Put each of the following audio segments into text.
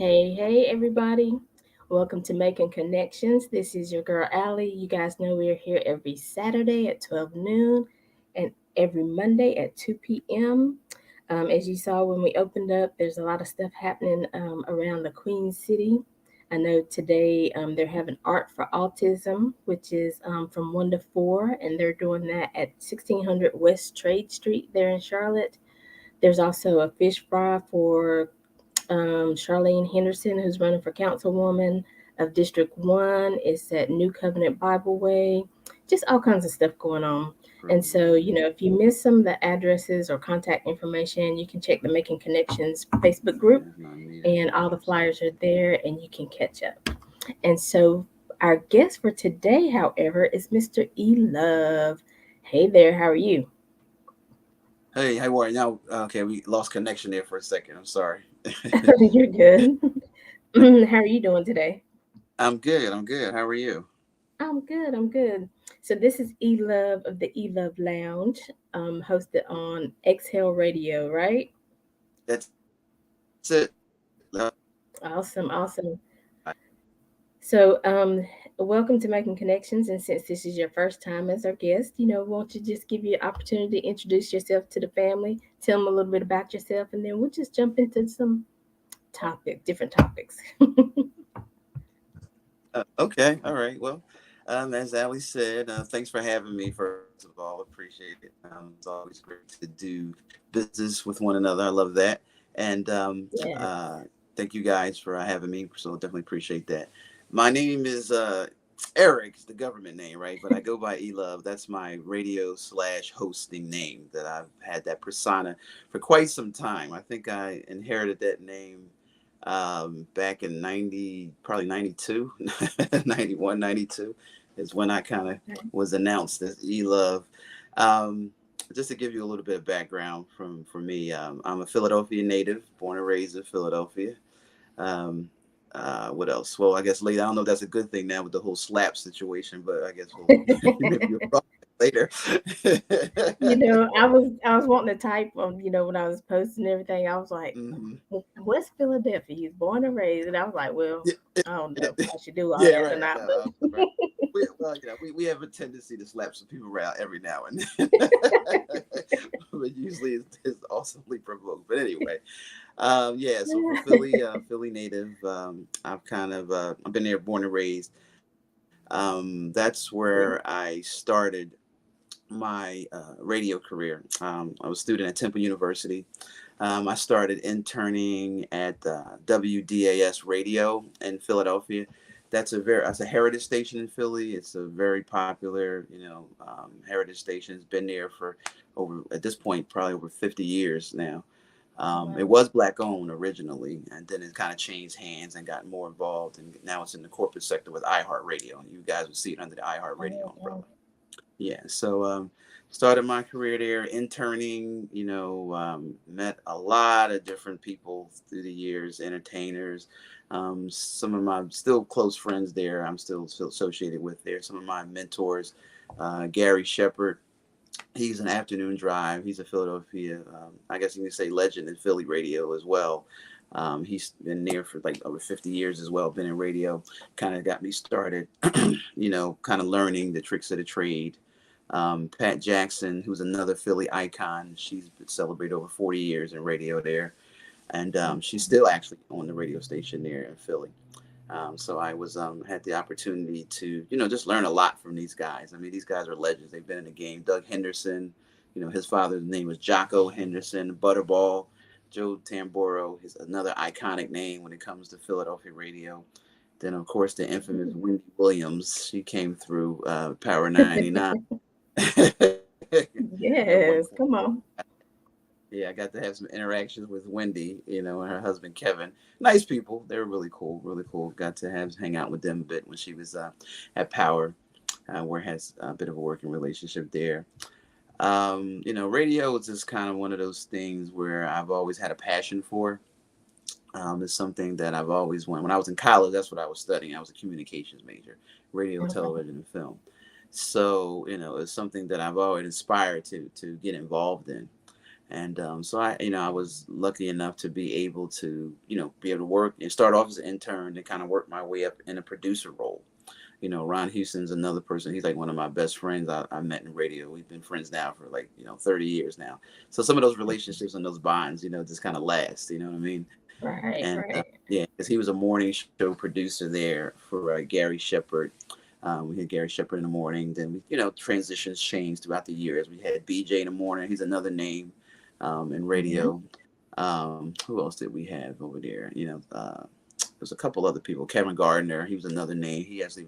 Hey, everybody. Welcome to Making Connections. This is your girl, Aly. You guys know we're here every Saturday at 12 noon and every Monday at 2 p.m. As you saw when we opened up, there's a lot of stuff happening around the Queen City. I know today they're having Art for Autism, which is from 1 to 4, and they're doing that at 1600 West Trade Street there in Charlotte. There's also a fish fry for Charlene Henderson, who's running for councilwoman of District 1. It's at New Covenant Bible Way. Just all kinds of stuff going on. And so, if you miss some of the addresses or contact information, you can check the Making Connections Facebook group, and all the flyers are there, and you can catch up. And so, our guest for today, however, is Mr. E. Love. Hey there, how are you? Hey, how are you? Now, okay, we lost connection there for a second. I'm sorry. You're good. How are you doing today? I'm good. I'm good. How are you? I'm good. So this is E Love of the E Love Lounge, hosted on Exhale Radio, right? That's it. Awesome. So welcome to Making Connections. And since this is your first time as our guest, won't you just give you an opportunity to introduce yourself to the family, tell them a little bit about yourself, and then we'll just jump into some different topics. Okay. All right. Well, as Ali said, thanks for having me. First of all, appreciate it. It's always great to do business with one another. I love that. And Yes. thank you guys for having me. So definitely appreciate that. My name is Eric. It's the government name, right? But I go by E Love. That's my radio/hosting name that I've had that persona for quite some time. I think I inherited that name back in 90, probably 92, 91, 92 is when I kind of was announced as E Love. Um, just to give you a little bit of background from me, I'm a Philadelphia native, born and raised in Philadelphia. Um, what else? Well, I guess later. I don't know if that's a good thing now with the whole slap situation, but I guess we'll maybe you'll talk later. I was wanting to type on, when I was posting everything, I was like, hmm West Philadelphia, he's born and raised. And I was like, well, Yeah, I don't know if I should do all yeah, that or right. not, No, but right. Well, we have a tendency to slap some people around every now and then, but usually it's awesomely provoked. But anyway, yeah. So from Philly, Philly native. I've been there, born and raised. That's where I started my radio career. I was a student at Temple University. I started interning at WDAS Radio in Philadelphia. That's a heritage station in Philly. It's a very popular, heritage station. It's been there for over at this point probably over 50 years now. It wow. was black owned originally, and then it kind of changed hands and got more involved. And now it's in the corporate sector with iHeartRadio. You guys would see it under the iHeartRadio umbrella. Oh, Yeah, so started my career there interning, met a lot of different people through the years, entertainers. Some of my still close friends there, I'm still associated with there. Some of my mentors, Gary Shepard, he's an afternoon drive. He's a Philadelphia, I guess you can say legend in Philly radio as well. He's been there for like over 50 years as well, been in radio, kind of got me started, kind of learning the tricks of the trade. Pat Jackson, who's another Philly icon, she's celebrated over 40 years in radio there. And she's still actually on the radio station there in Philly. So I was had the opportunity to just learn a lot from these guys. I mean, these guys are legends. They've been in the game. Doug Henderson, his father's name was Jocko Henderson. Butterball, Joe Tamboro is another iconic name when it comes to Philadelphia radio. Then of course the infamous Wendy Williams. She came through Power 99. At one yes, point. come on. Yeah, I got to have some interactions with Wendy, and her husband Kevin. Nice people. They were really cool, really cool. Got to hang out with them a bit when she was at Power, where it has a bit of a working relationship there. Radio is just kind of one of those things where I've always had a passion for. It's something that I've always wanted. When I was in college, that's what I was studying. I was a communications major, radio, Okay. television, and film. So, it's something that I've always aspired to get involved in. So I was lucky enough to be able to, be able to work and start off as an intern and kind of work my way up in a producer role. Ron Houston's another person. He's like one of my best friends I met in radio. We've been friends now for like, 30 years now. So some of those relationships and those bonds, just kind of last, you know what I mean? Right, And right. yeah, because he was a morning show producer there for Gary Shepard. We had Gary Shepard in the morning. Then transitions changed throughout the years. We had BJ in the morning. He's another name in Yeah. radio. Who else did we have over there? There's a couple other people. Kevin Gardner, he was another name. He actually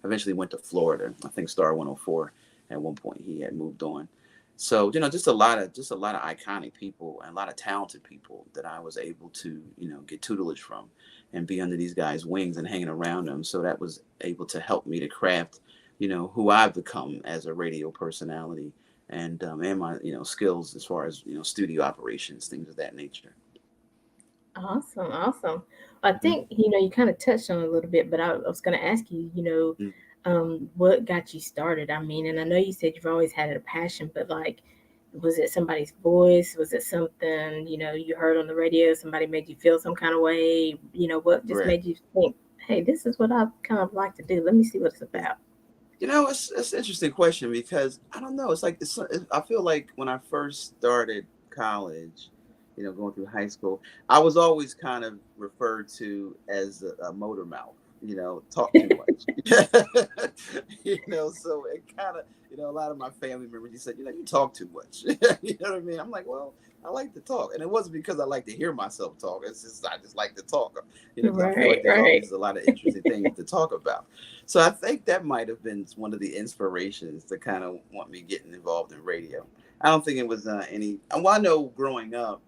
eventually went to Florida. I think Star 104 at one point. He had moved on. So just a lot of iconic people and a lot of talented people that I was able to get tutelage from and be under these guys' wings and hanging around them. So that was able to help me to craft who I've become as a radio personality and my skills as far as studio operations, things of that nature. Awesome, awesome. I Mm-hmm. think, you kind of touched on it a little bit, but I was going to ask you, what got you started? I mean, and I know you said you've always had a passion, but like, was it somebody's voice? Was it something, you heard on the radio? Somebody made you feel some kind of way? What just Right. made you think, hey, this is what I kind of like to do. Let me see what it's about. It's an interesting question because I don't know. It's like I feel like when I first started college, going through high school, I was always kind of referred to as a motor mouth. Talk too much. So it kind of, a lot of my family members, you said, you talk too much. You know what I mean? I'm like, well, I like to talk, and it wasn't because I like to hear myself talk. It's just I just like to talk. Because I feel Right, like there's right. always a lot of interesting things to talk about. So I think that might have been one of the inspirations to kind of want me getting involved in radio. I don't think it was any. Well, I know growing up,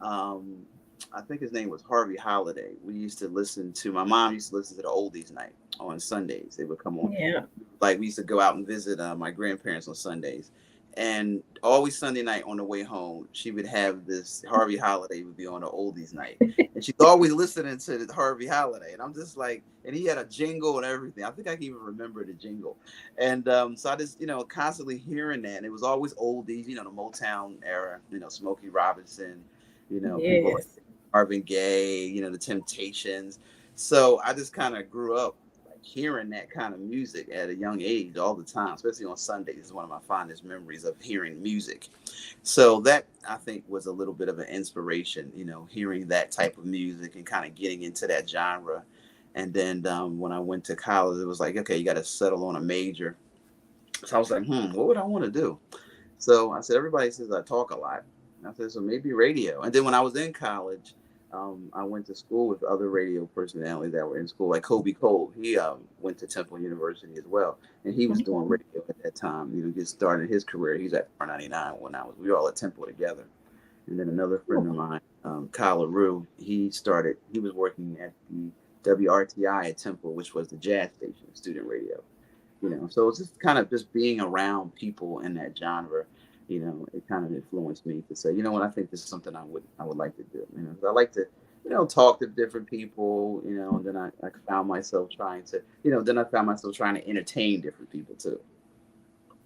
um, I think his name was Harvey Holiday. We used to listen to. My mom used to listen to the oldies night on Sundays. They would come on. Yeah. Like we used to go out and visit my grandparents on Sundays, and always Sunday night on the way home, she would have this Harvey Holiday would be on the oldies night, and she's always listening to the Harvey Holiday, and I'm just like, and he had a jingle and everything. I think I can even remember the jingle, and so I just constantly hearing that. And it was always oldies, the Motown era, Smokey Robinson, people like Yes. Marvin Gaye, the Temptations. So I just kind of grew up like hearing that kind of music at a young age all the time, especially on Sundays. Is one of my fondest memories of hearing music. So that I think was a little bit of an inspiration, hearing that type of music and kind of getting into that genre. And then when I went to college, it was like, okay, you got to settle on a major. So I was like, what would I want to do? So I said, everybody says I talk a lot. And I said, so maybe radio. And then when I was in college, I went to school with other radio personalities that were in school, like Kobe Cole. He went to Temple University as well, and he was doing Okay. radio at that time. Just starting his career. He's at 499 when we were all at Temple together. And then another friend of Cool. mine, Kyle LaRue, he was working at the WRTI at Temple, which was the jazz station, student radio. So it's just kind of just being around people in that genre. It kind of influenced me to say, what, I think this is something I would like to do. 'Cause I like to talk to different people. And then I found myself trying to entertain different people too.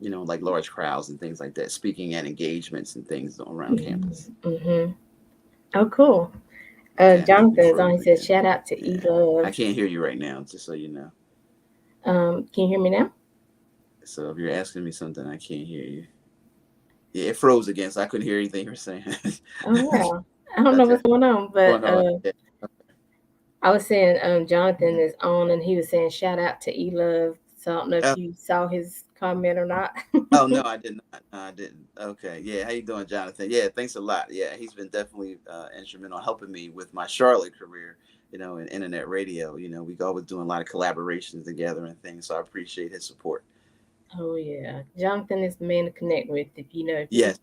Like large crowds and things like that, speaking at engagements and things around campus. Mm-hmm. Oh, cool. Okay, I think you Jonathan's on. He froze says, again. shout out to E Yeah, Love. I can't hear you right now, just so you know. Can you hear me now? So if you're asking me something, I can't hear you. Yeah, it froze again, so I couldn't hear anything you were saying. Oh, wow. I don't know Okay, what's going on, but going on. Yeah. I was saying Jonathan Mhm. is on, and he was saying shout out to E Love. So I don't know if Oh, you saw his comment or not. oh, no, I did not. No, I didn't. Okay, yeah. How you doing, Jonathan? Yeah, thanks a lot. Yeah, he's been definitely instrumental in helping me with my Charlotte career. In internet radio. We always doing a lot of collaborations together and things. So I appreciate his support. Oh yeah, Jonathan is the man to connect with. If you know Yes.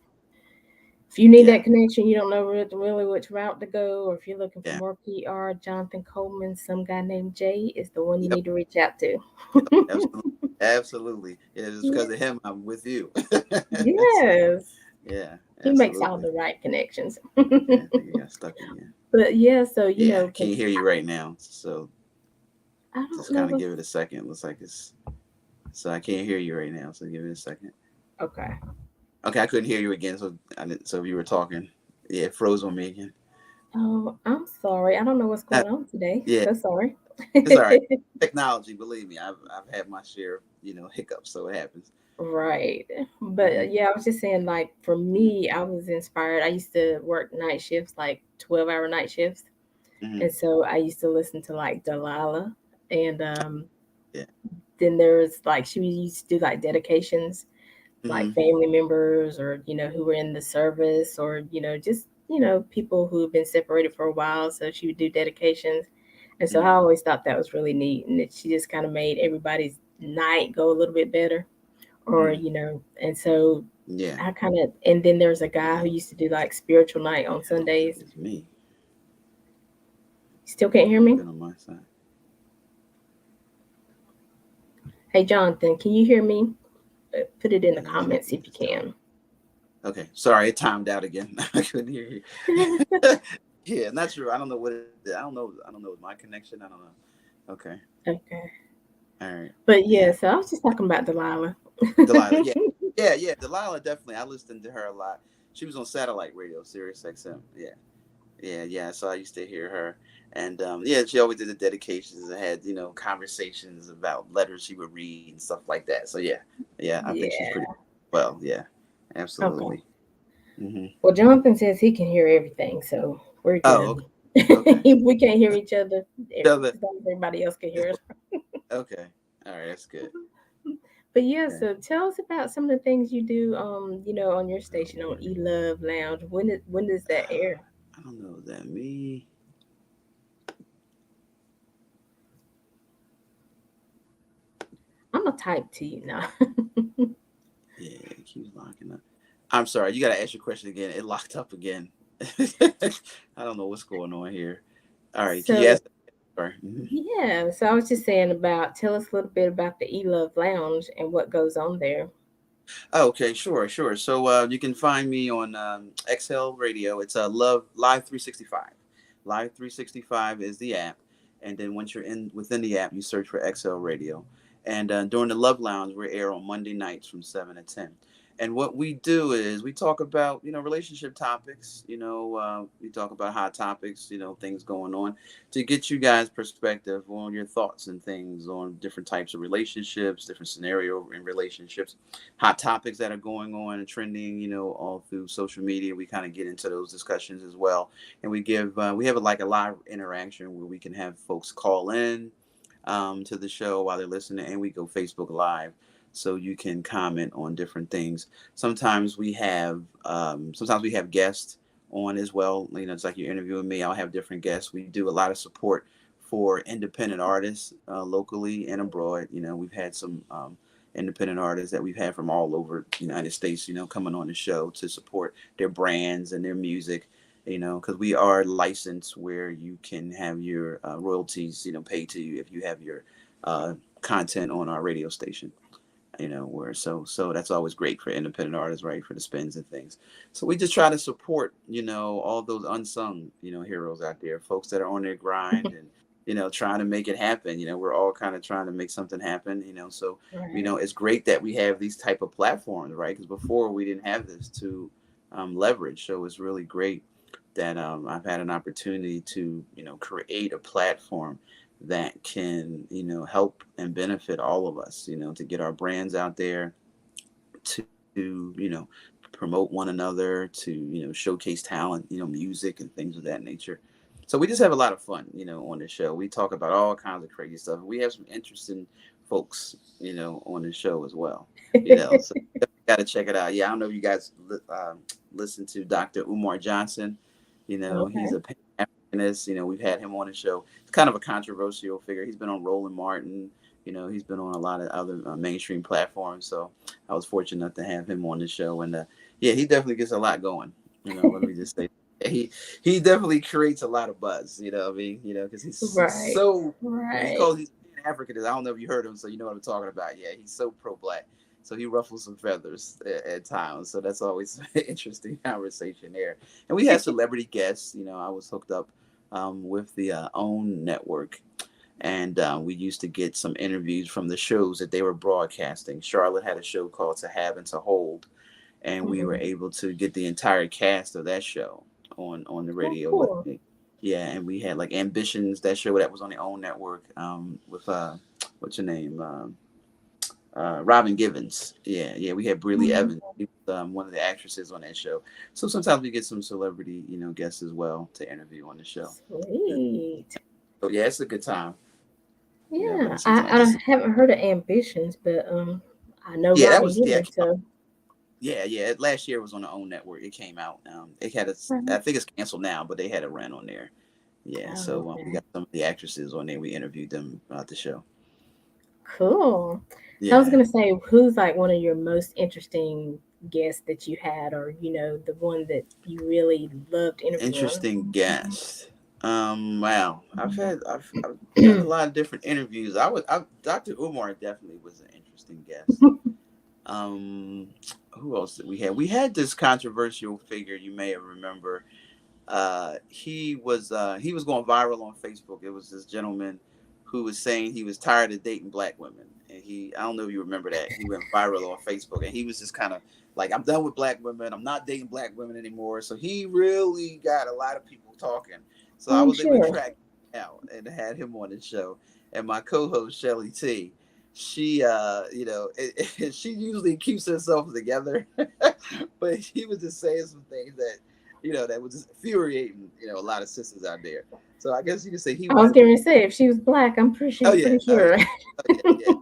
if you need Yeah. that connection, you don't know really which route to go, or if you're looking for Yeah. more PR, Jonathan Coleman, some guy named Jay, is the one you Yep. need to reach out to. Yep. Absolutely. Absolutely. It is Yeah. because of him I'm with you. So, Yes. yeah. He makes all Absolutely. the right connections. Okay. I think you got stuck again. But yeah, so Yeah, because can't hear you right now. So I don't just know kind of what's give it a second. Looks like it's so I can't hear you right now. So give it a second. okay. Okay, I couldn't hear you again. So I didn't, so you were talking. Yeah, it froze on me again. Oh, I'm sorry. I don't know what's Uh, going on today. yeah, So sorry. it's all right. Technology, believe me, I've had my share of hiccups, so it happens. Right. Hmm. But yeah, I was just saying, like, for me, I was inspired. I used to work night shifts, like 12-hour night shifts. Hmm. And so I used to listen to like Delilah. And Yeah. then there was like, she used to do like dedications, like Hmm. family members or, who were in the service or, just, people who have been separated for a while. So she would do dedications. And so I Hmm. always thought that was really neat. And she just kind of made everybody's night go a little bit better. Or, Hmm. and so Yeah. I kind of, and then there's a guy Yeah. who used to do like spiritual night on I don't know if Sundays. it was me. Still can't Might hear have me? been on my side. Hey, Jonathan, can you hear me? Put it in the Yeah, let comments me if you just tell. can. Okay, sorry, it timed out again. I couldn't hear you. Yeah, not sure. I don't know what it is. I don't know. I don't know. My connection. I don't know. Okay. Okay. All right. But Yeah. yeah, so I was just talking about Delilah. Delilah. Yeah. Yeah. Yeah. Delilah, definitely. I listened to her a lot. She was on satellite radio, Sirius XM. Yeah. Yeah. Yeah. So I used to hear her. And yeah, she always did the dedications and had, conversations about letters she would read and stuff like that. So yeah. Yeah. I think she's pretty Yeah. well. Yeah. Okay. Absolutely. Hmm. Well, Jonathan says he can hear everything, so we're Oh, good. okay. Okay. If we can't hear each other, Other. as long as everybody else can hear us. Okay. All right. That's good. But yeah, Okay. so tell us about some of the things you do, on your station on E Love Lounge. When does that air? I don't know. Is that me? I'm gonna type to you now. Yeah, it keeps locking up. I'm sorry. You got to ask your question again. It locked up again. I don't know what's going on here. All right. Can you So ask? Sorry. Mhm. yeah, so I was just saying about tell us a little bit about the E Love Lounge and what goes on there. Oh, okay. Sure. Sure. So you can find me on XL Radio. It's Love Live 365. Live 365 is the app, and then once you're in within the app, you search for XL Radio. And during the Love Lounge, we air on Monday nights from 7 to 10. And what we do is we talk about relationship topics. We talk about hot topics. Things going on to get you guys perspective on your thoughts and things on different types of relationships, different scenario in relationships, hot topics that are going on and trending, all through social media. We kind of get into those discussions as well, and we have like a live interaction where we can have folks call in to the show while they're listening, and we go Facebook Live. So you can comment on different things. Sometimes we have guests on as well. It's like you're interviewing me. I'll have different guests. We do a lot of support for independent artists locally and abroad. We've had some independent artists that we've had from all over the United States, coming on the show to support their brands and their music, because we are licensed where you can have your royalties, paid to you if you have your uh, content on our radio station. Where so that's always great for independent artists, right? For the spins and things. So we just try to support, all those unsung, heroes out there, folks that are on their grind and trying to make it happen. We're all kind of trying to make something happen. So Right. it's great that we have these type of platforms, right? Because before we didn't have this to leverage. So it's really great that I've had an opportunity to create a platform that can help and benefit all of us, to get our brands out there, to promote one another, to showcase talent, music and things of that nature. So we just have a lot of fun, on the show. We talk about all kinds of crazy stuff. We have some interesting folks, on the show as well. So you got to check it out. Yeah, I don't know if you guys listen to Dr. Umar Johnson. He's Okay. a Pan-Africanist. We've had him on the show. It's kind of a controversial figure. He's been on Roland Martin. He's been on a lot of other mainstream platforms. So I was fortunate enough to have him on the show. And yeah, he definitely gets a lot going. Let me just say he definitely creates a lot of buzz. What I mean, because Right. Right. he's Pan African. I don't know if you heard him, so you know what I'm talking about. Yeah, he's so pro black. So he ruffles some feathers at times. So that's always an interesting conversation there. And we had celebrity guests. I was hooked up with the OWN network, and we used to get some interviews from the shows that they were broadcasting. Charlotte had a show called To Have and To Hold, and we were Mhm. able to get the entire cast of that show on the Oh, radio with cool. me. Yeah, and we had like Ambitions, that show that was on the OWN network, with what's her name, Robin Givens. Yeah, yeah, we had Briley Mhm. Evans. She was one of the actresses on that show. So sometimes we get some celebrity, guests as well to interview on the show. Sweet. So yeah, it's a good time. But Yeah, sometimes I just haven't heard of Ambitions, but I know yeah, that Robin was yeah, Givens, so yeah, yeah. Last year it was on the OWN network. It came out. It had a, I right. think it's canceled now, but they had a run on there. Yeah, Oh, so we okay. got some of the actresses on there. We interviewed them about the show. Cool. So I was Yeah, gonna say, who's like one of your most interesting guests that you had, or the one that you really loved interviewing? interesting guest. Wow, I've done a lot of different interviews. Dr. Umar definitely was an interesting guest. Um, who else did we have? We had this controversial figure you may remember. He was going viral on Facebook. It was this gentleman who was saying he was tired of dating black women, and I don't know if you remember that. He went viral on Facebook, and he was just kind of like, I'm done with black women. I'm not dating black women anymore. So he really got a lot of people talking. So I I'm was able to sure. track him out and had him on the show. And my co-host Shelly T, she she usually keeps herself together, but he was just saying some things that was just infuriating, a lot of sisters out there. So I guess you could say he I was went. going to say, if she was black, I'm Oh yeah, pretty oh yeah, sure. oh yeah, yeah.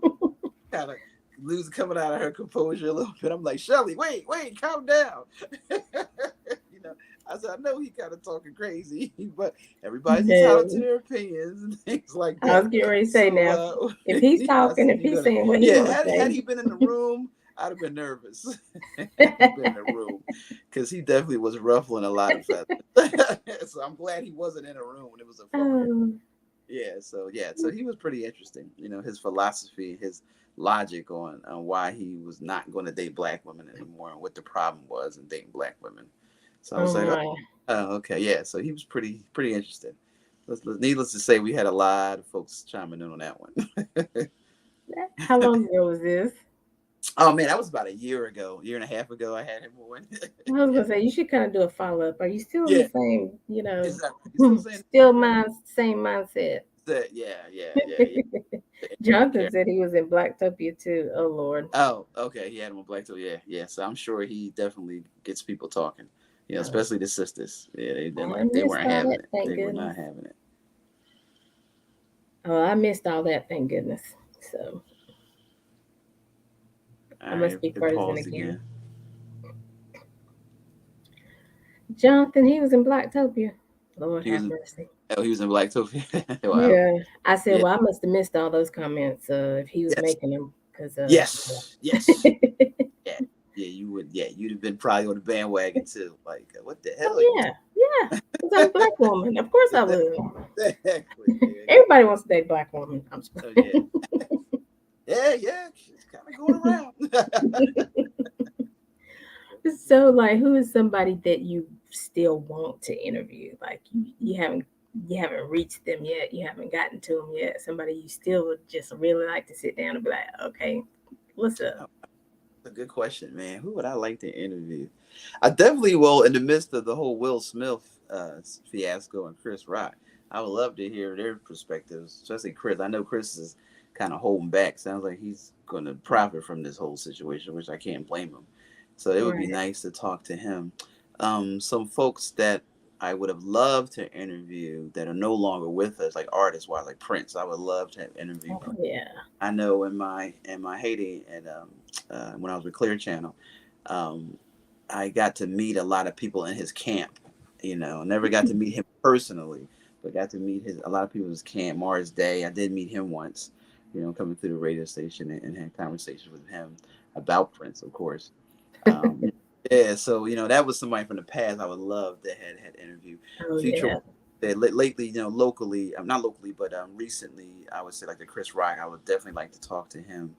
Kind of losing coming out of her composure a little bit. I'm like, Shelly, wait, calm down. you know, I said, I know he kind of talking crazy, but everybody's entitled to No, their opinions and things like I that. was getting ready to say So now, if he's I talking, said, if you're he's gonna, saying what he yeah. want to Had say, he been in the room, I'd have been nervous. Had he been in the room, because he definitely was ruffling a lot of feathers. So I'm glad he wasn't in a room when it was a phone interview. oh, So he was pretty interesting. His philosophy, his logic on why he was not going to date black women anymore, and what the problem was in dating black women. So I oh was like, my. okay, yeah. So he was pretty interesting. Needless to say, we had a lot of folks chiming in on that one. How long ago was this? Oh man, that was about a year ago, year and a half ago. I had him on. I was gonna say you should kind of do a follow up. Are you still in the Yeah, same, exactly. You still saying still that? same mindset? Yeah. Take Jonathan care. said he was in Blacktopia too. Oh Lord. Oh, okay. He had him on Black Toe. Yeah, yeah. So I'm sure he definitely gets people talking. Oh, Especially the sisters. Yeah, they I weren't they missed weren't all having that. it. Thank They were goodness. not having it. Oh, I missed all that. Thank goodness. So All I right, must be it frozen paused again. again. Jonathan, he was in Blacktopia. Lord He was have in, mercy. oh, he was in Black Toe. Wow. Yeah, I said, Yeah. well, I must have missed all those comments if he was Yes. making them because Yes. Yes. yeah. Yeah. Yeah. You would. Yeah. You'd have been probably on the bandwagon too. Like, what the hell are Oh you yeah, because I'm a black woman. Of course I talking? would. Exactly. Everybody wants to date black woman. I'm just Oh yeah. Yeah. It's kind of going around. so like, who is somebody that you still want to interview? Like you haven't reached them yet. You haven't gotten to them yet. Somebody you still would just really like to sit down and be like, okay, what's up? A good question, man. Who would I like to interview? I definitely will. In the midst of the whole Will Smith fiasco and Chris Rock, I would love to hear their perspectives, especially Chris. I know Chris is kind of holding back. Sounds like he's going to profit from this whole situation, which I can't blame him. So it would be Right. nice to talk to him. Some folks that I would have loved to interview that are no longer with us, like artists wise, like Prince. I would love to have interviewed Oh Prince. yeah. I know in my heyday and when I was with Clear Channel, um, I got to meet a lot of people in his camp. Never got to meet him personally, but got to meet a lot of people in his camp. Mars Day, I did meet him once. Coming through the radio station and had conversations with him about Prince, of course. Um, yeah, so that was somebody from the past I would love to had interviewed. Oh Future yeah. lately, locally, not locally, but recently, I would say like the Chris Rock. I would definitely like to talk to him,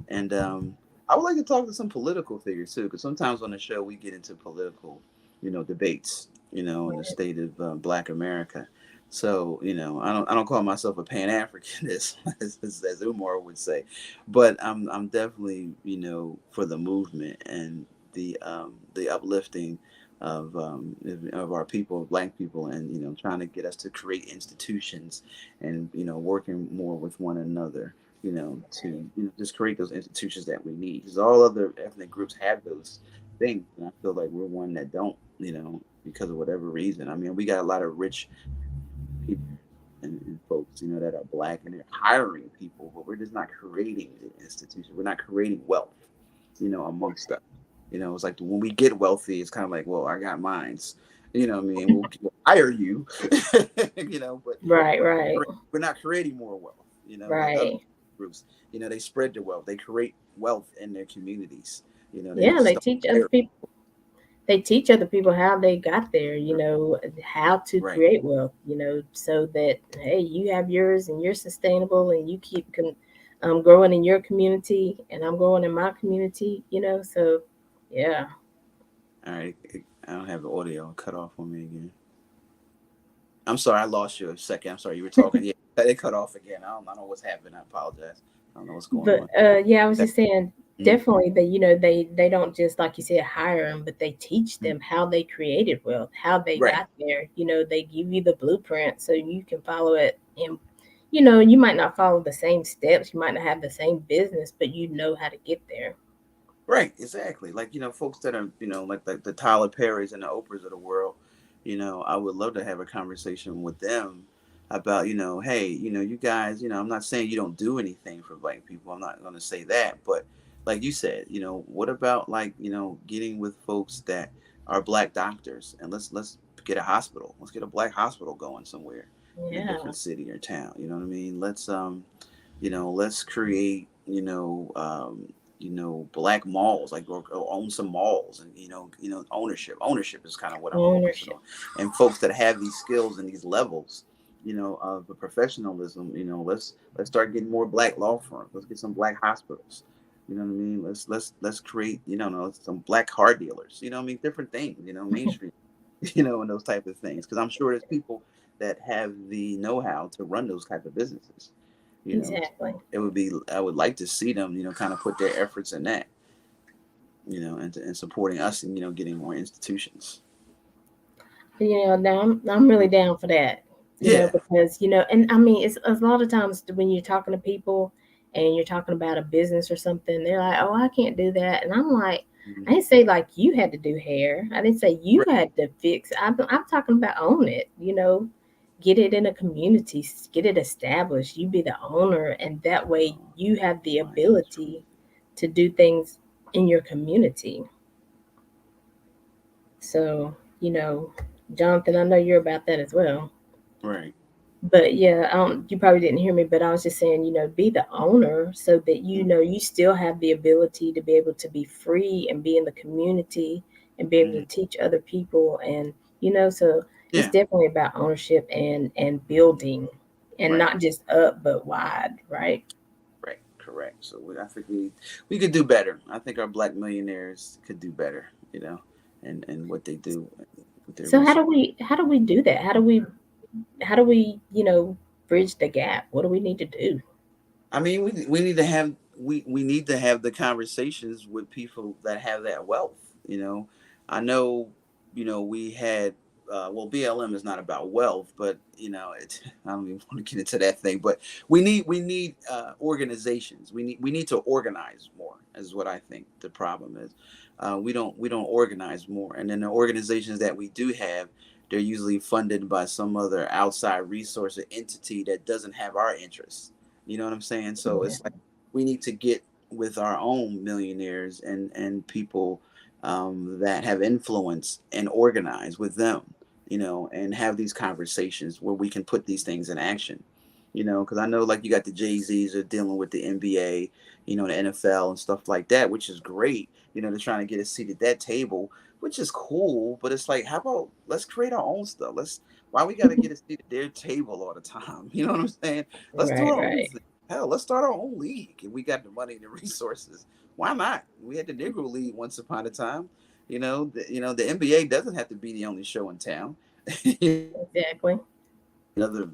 and I would like to talk to some political figures too, because sometimes on the show we get into political, debates, in the state of Black America. So I don't call myself a Pan Africanist as Umar would say, but I'm definitely for the movement and the uplifting of our people, Black people, and trying to get us to create institutions, and working more with one another. To just create those institutions that we need. Because all other ethnic groups have those things, and I feel like we're one that don't. Because of whatever reason. I mean, we got a lot of rich people and folks, that are Black, and they're hiring people, but we're just not creating the institution. We're not creating wealth, amongst us. It's like when we get wealthy, it's kind of like, well, I got mines. What I mean, we'll hire you, but Right, right, we're not creating more wealth. Like other right. groups, they spread the wealth. They create wealth in their communities. They Yeah, just they don't teach other hire. people. They teach other people how they got there. How to Right. create wealth. So that hey, you have yours and you're sustainable, and you keep growing in your community, and I'm growing in my community. So yeah. All right. I don't have the audio cut off on me again. I'm sorry, I lost you a second. I'm sorry, you were talking. Yeah, it cut off again. I don't know what's happening. I apologize. I don't know what's going But on. yeah, I was just saying Mhm. definitely that they don't just like you said hire them, but they teach Mhm. them how they created wealth, how they Right, got there. They give you the blueprint so you can follow it. And you might not follow the same steps, you might not have the same business, but you know how to get there. right, exactly. Like folks that are like the Tyler Perrys and the Oprahs of the world. I would love to have a conversation with them about hey, you guys, I'm not saying you don't do anything for Black people. I'm not going to say that, but like you said, what about like getting with folks that are Black doctors, and let's get a hospital. Let's get a Black hospital going somewhere in a Yeah, different city or town. You know what I mean? Let's create Black malls, like, or own some malls, and ownership is kind of what I'm focusing ownership. on, and folks that have these skills and these levels of the professionalism. Let's start getting more Black law firms. Let's get some Black hospitals. You know what I mean? Let's create some Black car dealers. I mean, different things. Main Street. And those type of things, because I'm sure there's people that have the know-how to run those type of businesses. Exactly. It would be, I would like to see them kind of put their efforts in that, and supporting us, and getting more institutions. Now I'm really down for that. Yeah. Because and I mean, it's a lot of times when you're talking to people and you're talking about a business or something, they're like, "Oh, I can't do that," and I'm like, Mhm. I didn't say like you had to do hair. I didn't say you Right. had to fix. I'm talking about own it. Get it in a community, get it established. You be the owner, and that way Oh, you have the oh, yeah, that's ability to do things in your community. So, Jonathan, I know you're about that as well. right. But yeah, you probably didn't hear me, but I was just saying, be the owner so that Mhm. you still have the ability to be able to be free and be in the community and be able Mhm. to teach other people. And so it's Yeah. definitely about ownership and building, and Right. not just up but wide, right? Right. Correct. So I think we could do better. I think our Black millionaires could do better. And what they do with their So how research. do we do that? How do we bridge the gap? What do we need to do? I mean, we need to have we need to have the conversations with people that have that wealth. I know, we had well, BLM is not about wealth, but I don't even want to get into that thing. But we need organizations. We need to organize more. Is what I think the problem is. We don't organize more, and then the organizations that we do have, they're usually funded by some other outside resource or entity that doesn't have our interests. You know what I'm saying? So Yeah, it's like we need to get with our own millionaires and people that have influence, and organize with them, and have these conversations where we can put these things in action. Because I know, like, you got the Jay-Z's are dealing with the NBA, the NFL and stuff like that, which is great. They're trying to get a seat at that table, which is cool. But it's like, how about let's create our own stuff? Why we got to get a seat at their table all the time? You know what I'm saying? Let's do right, our own right. thing. Hell, let's start our own league if we got the money and the resources. Why not? We had the Negro League once upon a time. The NBA doesn't have to be the only show in town. Exactly. another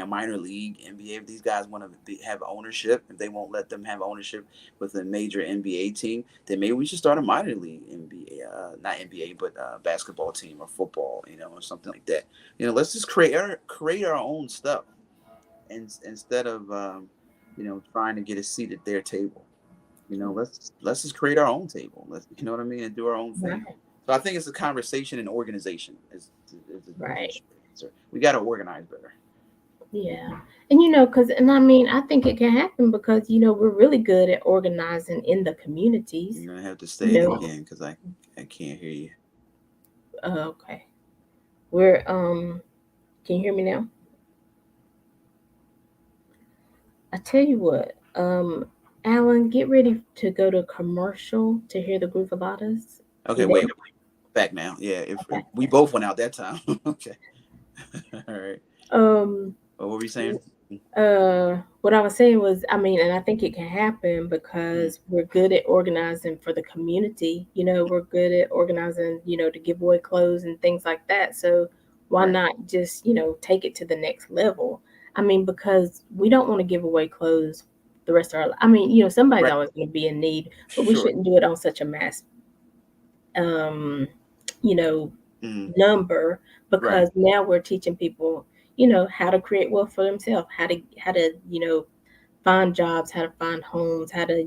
minor league NBA. If these guys want to have ownership, if they won't let them have ownership with a major NBA team, then maybe we should start a minor league NBA, not NBA, but basketball team or football, or something like that. Let's just create our own stuff, and instead of trying to get a seat at their table. Let's just create our own table. Let's what I mean, and do our own thing. Right. So I think it's a conversation and organization is the Right. short answer. We got to organize better. Yeah. And because, and I mean, I think it can happen because, we're really good at organizing in the communities. You're gonna have to You say it know, again because I can't hear you. okay. We're, can you hear me now? I tell you what, Alan, get ready to go to commercial to hear the groove about us. Okay, You wait, there? back now. Yeah, if Okay. we both went out that time. Okay, all right. Um, What were we saying? what I was saying was, I mean, and I think it can happen Mm, because we're good at organizing for the community. We're good at organizing, to give away clothes and things like that. So why right, not just, take it to the next level? I mean, because we don't want to give away clothes the rest of our. I mean, somebody's right. always going to be in need, but we Sure. shouldn't do it on such a mass, um, you know, Mm, number, right, because now we're teaching people, how to create wealth for themselves, how to find jobs, how to find homes, how to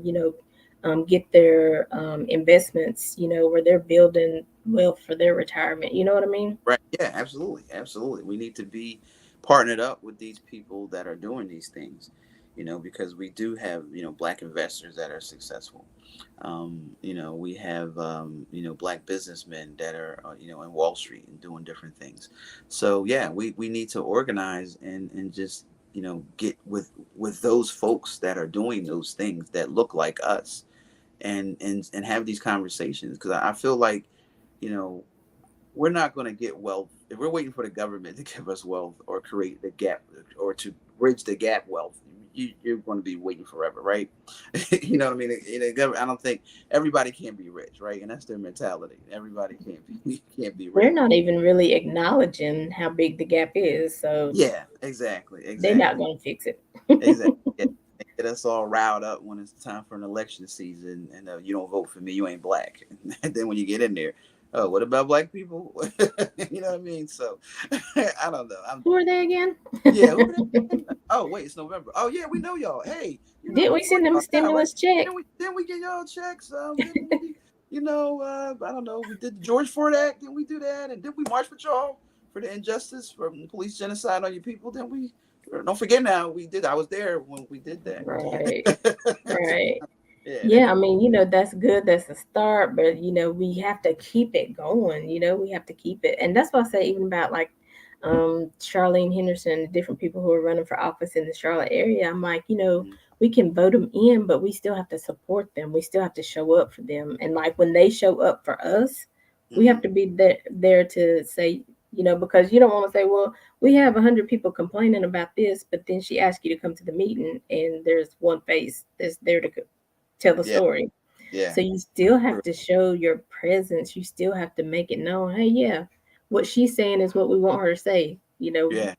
get their investments, where they're building wealth for their retirement. You know what I mean? right. Yeah, absolutely, absolutely. We need to be partnered up with these people that are doing these things. Because we do have black investors that are successful. We have black businessmen that are in Wall Street and doing different things. So yeah, we need to organize and just get with those folks that are doing those things that look like us, and have these conversations, because I feel like you know we're not going to get wealth if we're waiting for the government to give us wealth or create the gap or to bridge the gap wealth. You're going to be waiting forever, right? You know what I mean? I don't think everybody can be rich, right? And that's their mentality. Everybody can't be can't be They're rich. not even really acknowledging how big the gap is, so Yeah, exactly, they're not exactly, going to fix it. exactly. Yeah. They get us all riled up when it's time for an election season, and you don't vote for me, you ain't black. And then when you get in there, oh, what about black people? You know what I mean? So I don't know. Who are they again? Yeah, who are they? Oh, wait, it's November. Oh yeah, we know y'all. Hey, Did we we send them a y'all now, right? stimulus check? Didn't we get y'all checks? Didn't we? I don't know. We did the George Ford Act. Didn't we do that? And did we march with y'all for the injustice from police genocide on your people? Didn't we? Don't forget now. We did. I was there when we did Right, that. right. Yeah, Yeah, I mean, that's good. That's a start, but we have to keep it going. We have to keep it, and that's why I say even about like, Charlene Henderson, and different people who are running for office in the Charlotte area. I'm like, mm-hmm. we can vote them in, but we still have to support them. We still have to show up for them, and like when they show up for us, we Mm-hmm. have to be there to say, because you don't want to say, well, we have 100 people complaining about this, but then she asked you to come to the meeting, and there's one face that's there to tell the Yeah, story. yeah, So you still have true. to show your presence. You still have to make it known. Hey, yeah, what she's saying is what we want her to say. Yeah,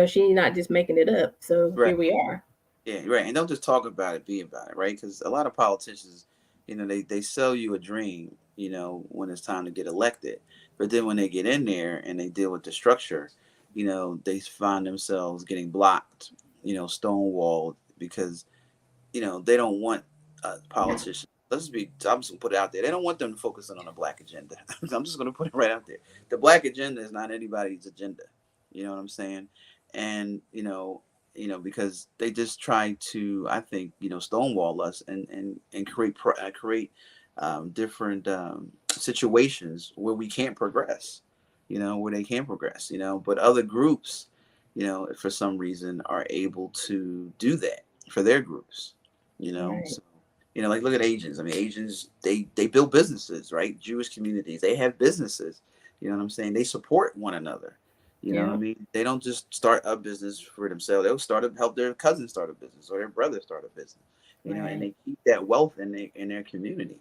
She's not just making it up. So right. here we are. Yeah, right. And don't just talk about it, be about it, right? Because a lot of politicians, they sell you a dream, when it's time to get elected. But then when they get in there and they deal with the structure, they find themselves getting blocked, stonewalled because, they don't want politicians. I'm just gonna put it out there. They don't want them focusing on a black agenda. I'm just gonna put it right out there. The black agenda is not anybody's agenda. You know what I'm saying? And because they just try to, I think, stonewall us and create different situations where we can't progress. Where they can progress. But other groups, for some reason, are able to do that for their groups. Right, So like look at Asians. I mean, Asians they build businesses, right? Jewish communities, they have businesses. You know what I'm saying? They support one another. You know what I yeah, mean? They don't just start a business for themselves. They'll help their cousin start a business or their brother start a business. And right, they keep that wealth in their community.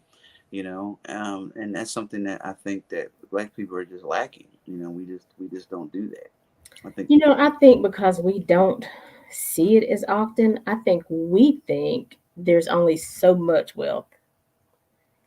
And that's something that I think that black people are just lacking. We just don't do that. I think. I think because we don't see it as often, I think we think there's only so much wealth.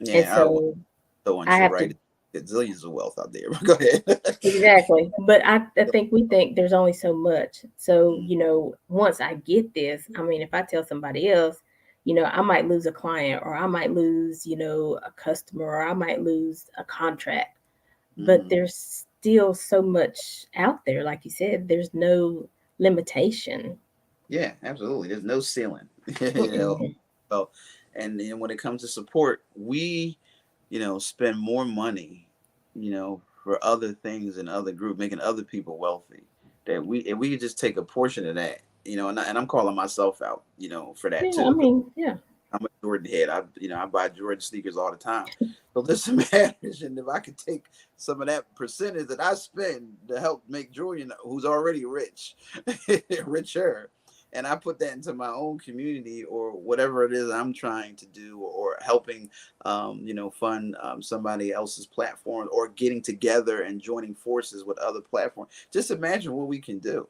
And Yeah, I was so so I unsure, have to. right? There's zillions of wealth out there. Go ahead. Exactly. But I think we think there's only so much. So, Mm, once I get this, I mean, if I tell somebody else, I might lose a client or I might lose, a customer or I might lose a contract. But mhm. there's still so much out there. Like you said, there's no limitation. Yeah, absolutely. There's no ceiling. you know. Mm-mm. So, and then when it comes to support, we, spend more money, for other things and other group, making other people wealthy. That we if we could just take a portion of that, and I'm calling myself out, for that Yeah, I too. mean, yeah, I'm a Jordan head. I buy Jordan sneakers all the time. So this imagine if I could take some of that percentage that I spend to help make Julian, who's already rich, richer, and I put that into my own community or whatever it is I'm trying to do, or helping, fund somebody else's platform, or getting together and joining forces with other platforms. Just imagine what we can do.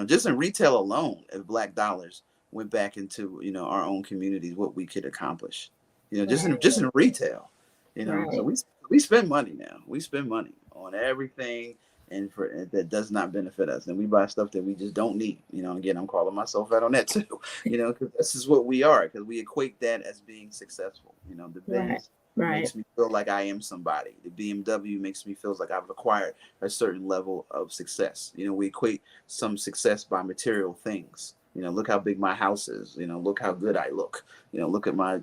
Just in retail alone, if black dollars went back into our own communities, what we could accomplish. Just in retail. So right, we spend money now. We spend money on everything, and for that does not benefit us. And we buy stuff that we just don't need. Again, I'm calling myself out on that too. Because this is what we are. Because we equate that as being successful. The right, Benz right, makes me feel like I am somebody. The BMW makes me feel like I've acquired a certain level of success. We equate some success by material things. Look how big my house is. Look how good I look. Look at my,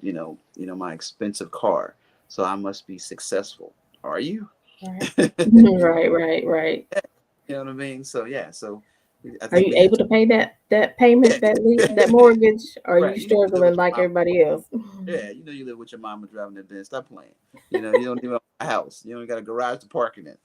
my expensive car. So I must be successful. Are you? right, you right, right, right. know what I mean? So yeah. So I Are think you we have able to. to pay that payment, that mortgage? Or are you Right. You live with struggling your like mom. everybody else? Yeah. You live with your mama driving that Benz. Stop playing. You don't even own a house. You only got a garage to park in it.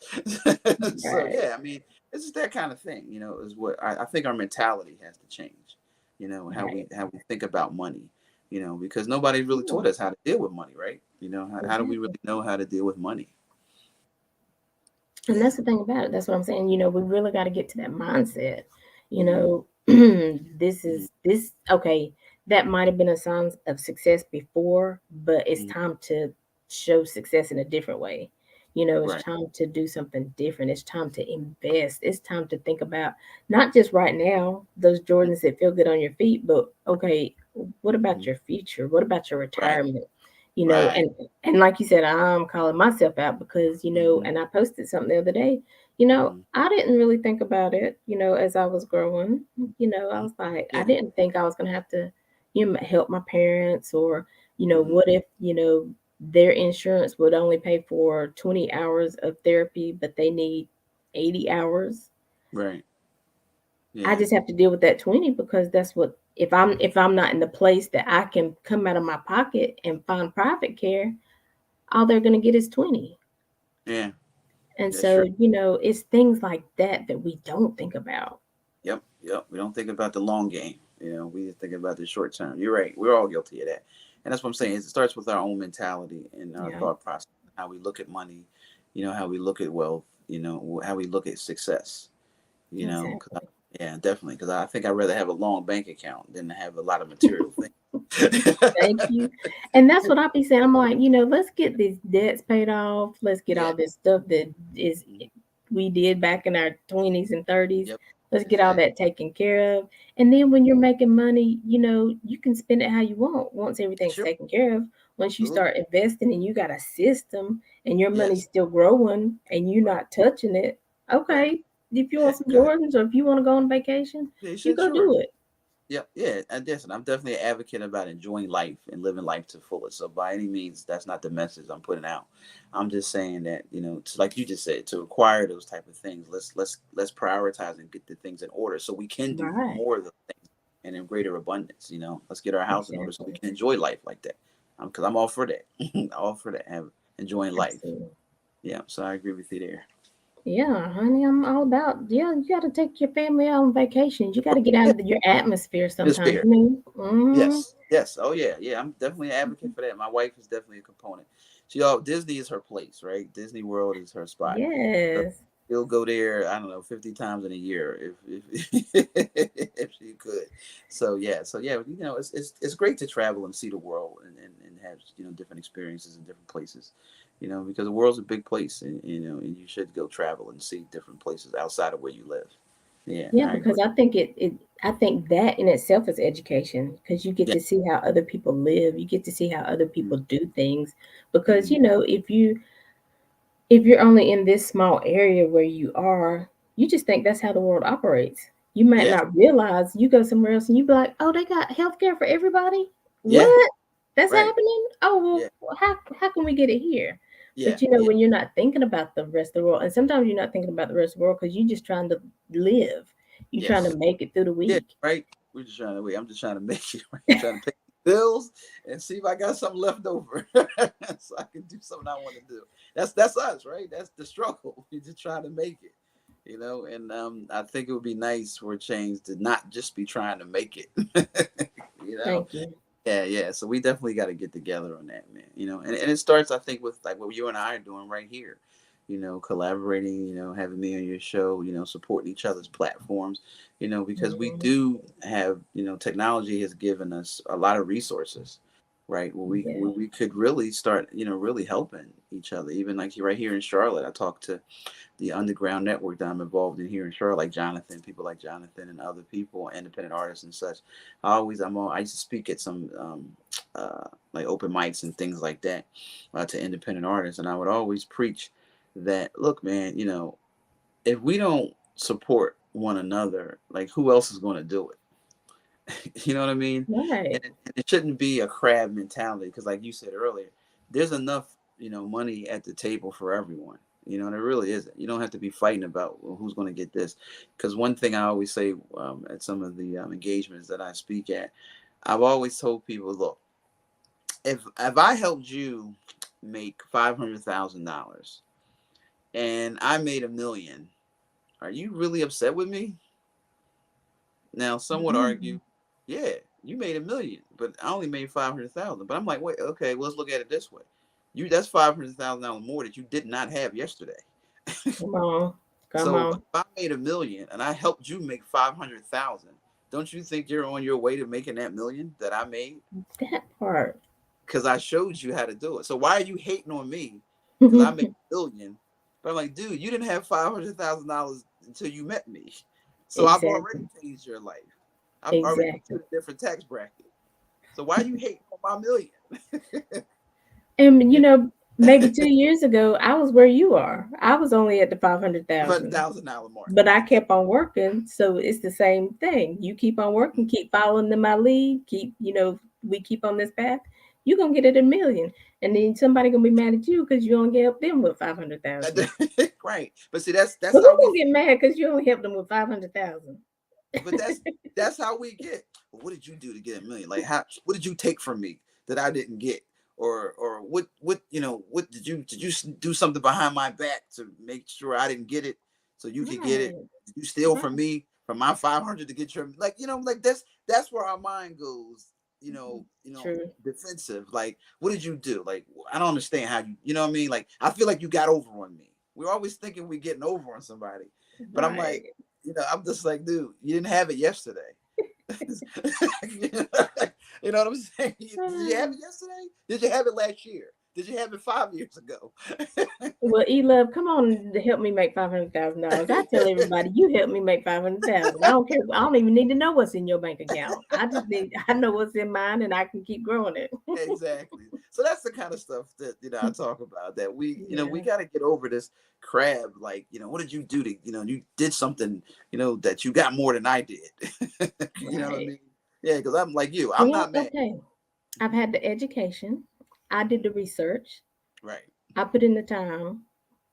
So Right, yeah, I mean, it's just that kind of thing. Is what I think our mentality has to change. How right. we think about money. Because nobody really Yeah, taught us how to deal with money, right? How do we exactly. really know how to deal with money? And Yeah. that's the thing about it. That's what I'm saying. We really got to get to that mindset. You Mm-hmm. know, this is Mm-hmm. this okay. That might have been a sign of success before, but it's Mm-hmm. time to show success in a different way. It's Right. time to do something different. It's time to invest. It's time to think about not just right now, those Jordans that feel good on your feet, but okay, what about Mm-hmm. your future? What about your Right. retirement? Right. And like you said, I'm calling myself out because Mm-hmm. and I posted something the other day. Mm-hmm. I didn't really think about it, as I was growing. I Mm-hmm. was like, I Yeah. didn't think I was gonna have to, help my parents, or Mm-hmm. what if their insurance would only pay for 20 hours of therapy, but they need 80 hours. Right. I Yeah. just have to deal with that 20 because that's what if I'm not in the place that I can come out of my pocket and find private care, all they're going to get is 20. Yeah. And That's true. so, it's things like that that we don't think about. Yep, yep. We don't think about the long game. We just think about the short term. You're right. We're all guilty of that, and that's what I'm saying. It starts with our own mentality and our Yeah, thought process, how we look at money, how we look at wealth, how we look at success. You know, 'cause exactly. yeah, definitely. Because I think I'd rather have a long bank account than to have a lot of material things. Thank you. And that's what I be saying. I'm like, let's get these debts paid off. Let's get Yeah. all this stuff that is Mhm. we did back in our 20s and 30s. Yep. Let's get all Exactly. that taken care of. And then when you're making money, you can spend it how you want once everything's Sure. taken care of. Once you Absolutely. start investing and you got a system and your money's Yes. still growing and you're Right. not touching it, Right. okay. If you Yeah. want some Go ahead. Jordans or if you want to go on vacation, Yeah. You you said go sure. do it. Yeah, yeah, and listen, I'm definitely an advocate about enjoying life and living life to fullest. So by any means, that's not the message I'm putting out. I'm just saying that like you just said, to acquire those type of things, let's prioritize and get the things in order so we can do Right. more of those things and in greater abundance. Let's get our house in order so we Exactly. can enjoy life like that. Because I'm all for that, all for that, have enjoying life. Absolutely. Yeah, so I agree with you there. Yeah, honey, I'm all about. Yeah, you got to take your family out on vacations. You got to get out Yeah, of your atmosphere Miss sometimes. Bear. Yes, yes. Oh yeah, yeah. I'm definitely an advocate for that. My wife is definitely a component. Disney is her place, right? Disney World is her spot. So Yes. She'll go there, I don't know, 50 times in a year if if she could. So yeah, it's great to travel and see the world and have different experiences in different places, because the world's a big place, and and you should go travel and see different places outside of where you live. Yeah, Yeah, I agree. because I think I think that in itself is education because you get Yeah. to see how other people live, you get to see how other people do things. Because Mm-hmm. if you're only in this small area where you are, you just think that's how the world operates. You might Yeah. not realize you go somewhere else and you be like, oh, they got healthcare for everybody. Yeah. What? That's Right. happening? Oh Yeah. well, how can we get it here? Yeah. But Yeah. when you're not thinking about the rest of the world, and sometimes you're not thinking about the rest of the world because you're just trying to live. You're trying to Yes. make it through the Yeah, week. right. We're just trying to wait. I'm just trying to make it. Right? I'm trying to pay bills and see if I got something left over, so I can do something I want to do. That's us, right? That's the struggle. We're just trying to make it, And I think it would be nice for a change to not just be trying to make it, you know. Thank you. Yeah, yeah. So we definitely got to get together on that, man. And it starts, I think, with like what you and I are doing right here. Collaborating. Having me on your show. Supporting each other's platforms. Because we Mhm. do have. Technology has given us a lot of resources, right? Where Yeah. we could really start. Really helping each other. Even like right here in Charlotte, I talked to the underground network that I'm involved in here in Charlotte, like Jonathan, people like Jonathan and other people, independent artists and such. I used to speak at some like open mics and things like that to independent artists, and I would always preach that look, man, if we don't support one another, like who else is going to do it? You know what I mean? Right. And it shouldn't be a crab mentality because, like you said earlier, there's enough, money at the table for everyone. And it really isn't. You don't have to be fighting about well, who's going to get this. Because one thing I always say at some of the engagements that I speak at, I've always told people, look, if I helped you make $500,000 and I made 1 million, are you really upset with me? Now, some would Mhm. argue, yeah, you made 1 million, but I only made 500,000. But I'm like, wait, okay, well, let's look at it this way. That's $500,000 more that you did not have yesterday. Come on. Come So if on. I made 1 million and I helped you make 500,000, don't you think you're on your way to making that million that I made? That part. Because I showed you how to do it. So why are you hating on me? Because I made 1 million. But I'm like, dude, you didn't have $500,000 until you met me. So I've already Exactly. changed your life. I've already put you Exactly. in a different tax bracket. So why are you hating on my million? And You maybe 2 years ago, I was where you are. I was only at the hundred 500,000, thousand dollar mark. but I kept on working. So it's the same thing. You keep on working, keep following in my lead, we keep on this path. You're gonna get it a million, and then somebody gonna be mad at you because you only helped them with 500,000. Right. But see, that's But who how we gonna get mad because you only helped them with 500,000? but that's how we get. Well, what did you do to get 1 million? Like how what did you take from me that I didn't get? Or what did you do something behind my back to make sure I didn't get it so you could get it? Right. Did you steal from Right. me from my 500 to get your like like that's where our mind goes, True. defensive. Like what did you do? Like I don't understand how you know what I mean? Like I feel like you got over on me. We're always thinking we're getting over on somebody. But I'm like, Right. I'm just like, dude, you didn't have it yesterday. You know what I'm saying? Did you have it yesterday? Did you have it last year? Did you have it 5 years ago? Well, E Love, come on to help me make $500,000. I tell everybody you help me make 500,000. I don't care. I don't even need to know what's in your bank account. I know what's in mine, and I can keep growing it. Exactly. So that's the kind of stuff that I talk about. That we Yeah, got to get over this crab. Like what did you do to you did something that you got more than I did. You know what I right. mean? Yeah, because I'm like you. I'm Well, not mad. okay. I've had the education. I did the research. Right. I put in the time.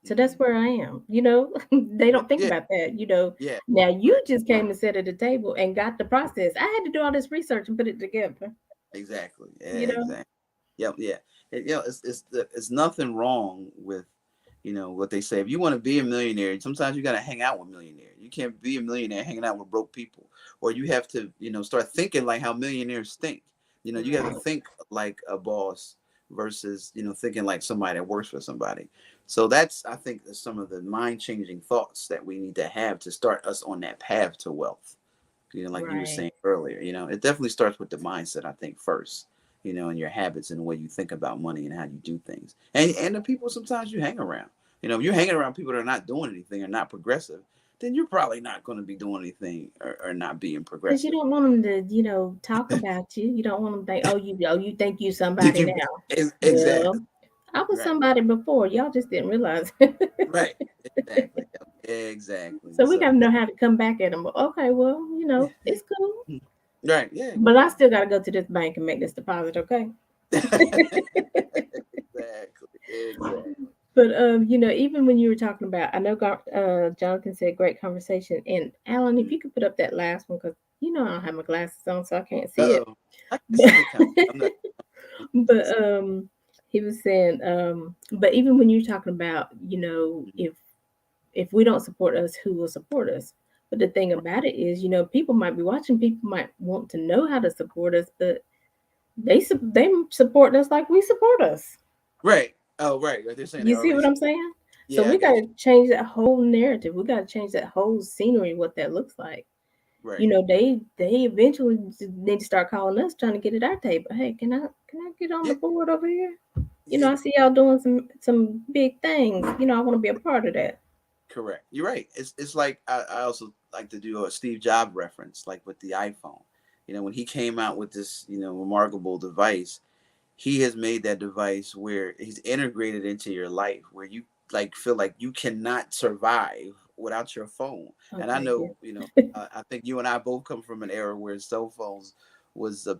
So that's Hmm. where I am. They don't think Yeah. about that. Yeah. Now you Right. just came and sat at the table and got the process. I had to do all this research and put it together. Exactly. You Yeah, know, exactly. Yep, yeah. It's nothing wrong with what they say. If you want to be a millionaire, sometimes you got to hang out with millionaires. You can't be a millionaire hanging out with broke people, or you have to start thinking like how millionaires think. You got to right? think like a boss versus thinking like somebody that works for somebody. So that's, I think, some of the mind changing thoughts that we need to have to start us on that path to wealth. Like you were Right. saying earlier, it definitely starts with the mindset, I think, first, and your habits and the way you think about money and how you do things. And the people sometimes you hang around. If you're hanging around people that are not doing anything or not progressive, then you're probably not going to be doing anything, or not being Because you progressive. don't want them to, talk about you. You don't want them to think, you think you Did somebody you now. exactly Well, I was right? somebody before. Y'all just didn't realize. Right. Exactly. Yep, exactly. So we got So to know how to come back at them. Okay, well, yeah. it's cool. Right. Yeah. But I still got to go to this bank and make this deposit, okay? Exactly. Exactly. But even when you were talking about, I know Jonathan said great conversation, and Alan, if you could put up that last one, because I don't have my glasses on, so I can't see it. Uh-oh. I can But see it kind of. I'm not. but he was saying, but even when you're talking about, if we don't support us, who will support us? But the thing about it is, people might be watching, people might want to know how to support us, but they support us like we support us. Right. Oh, right. They're saying they You see already. what I'm saying? So Yeah, I we got got to change that whole narrative. We got to change that whole scenery, what that looks like. you. Right. They eventually need to start calling us, trying to get at our table. Hey, can I get on Yeah. the board over here? Yeah. I see y'all doing some big things. I want to be a part of that. Correct. You're right. It's like I also like to do a Steve Jobs reference, like with the iPhone. When he came out with this, remarkable device, he has made that device where he's integrated into your life, where you like feel like you cannot survive without your phone. And I Okay, know, yeah. I think you and I both come from an era where cell phones was a,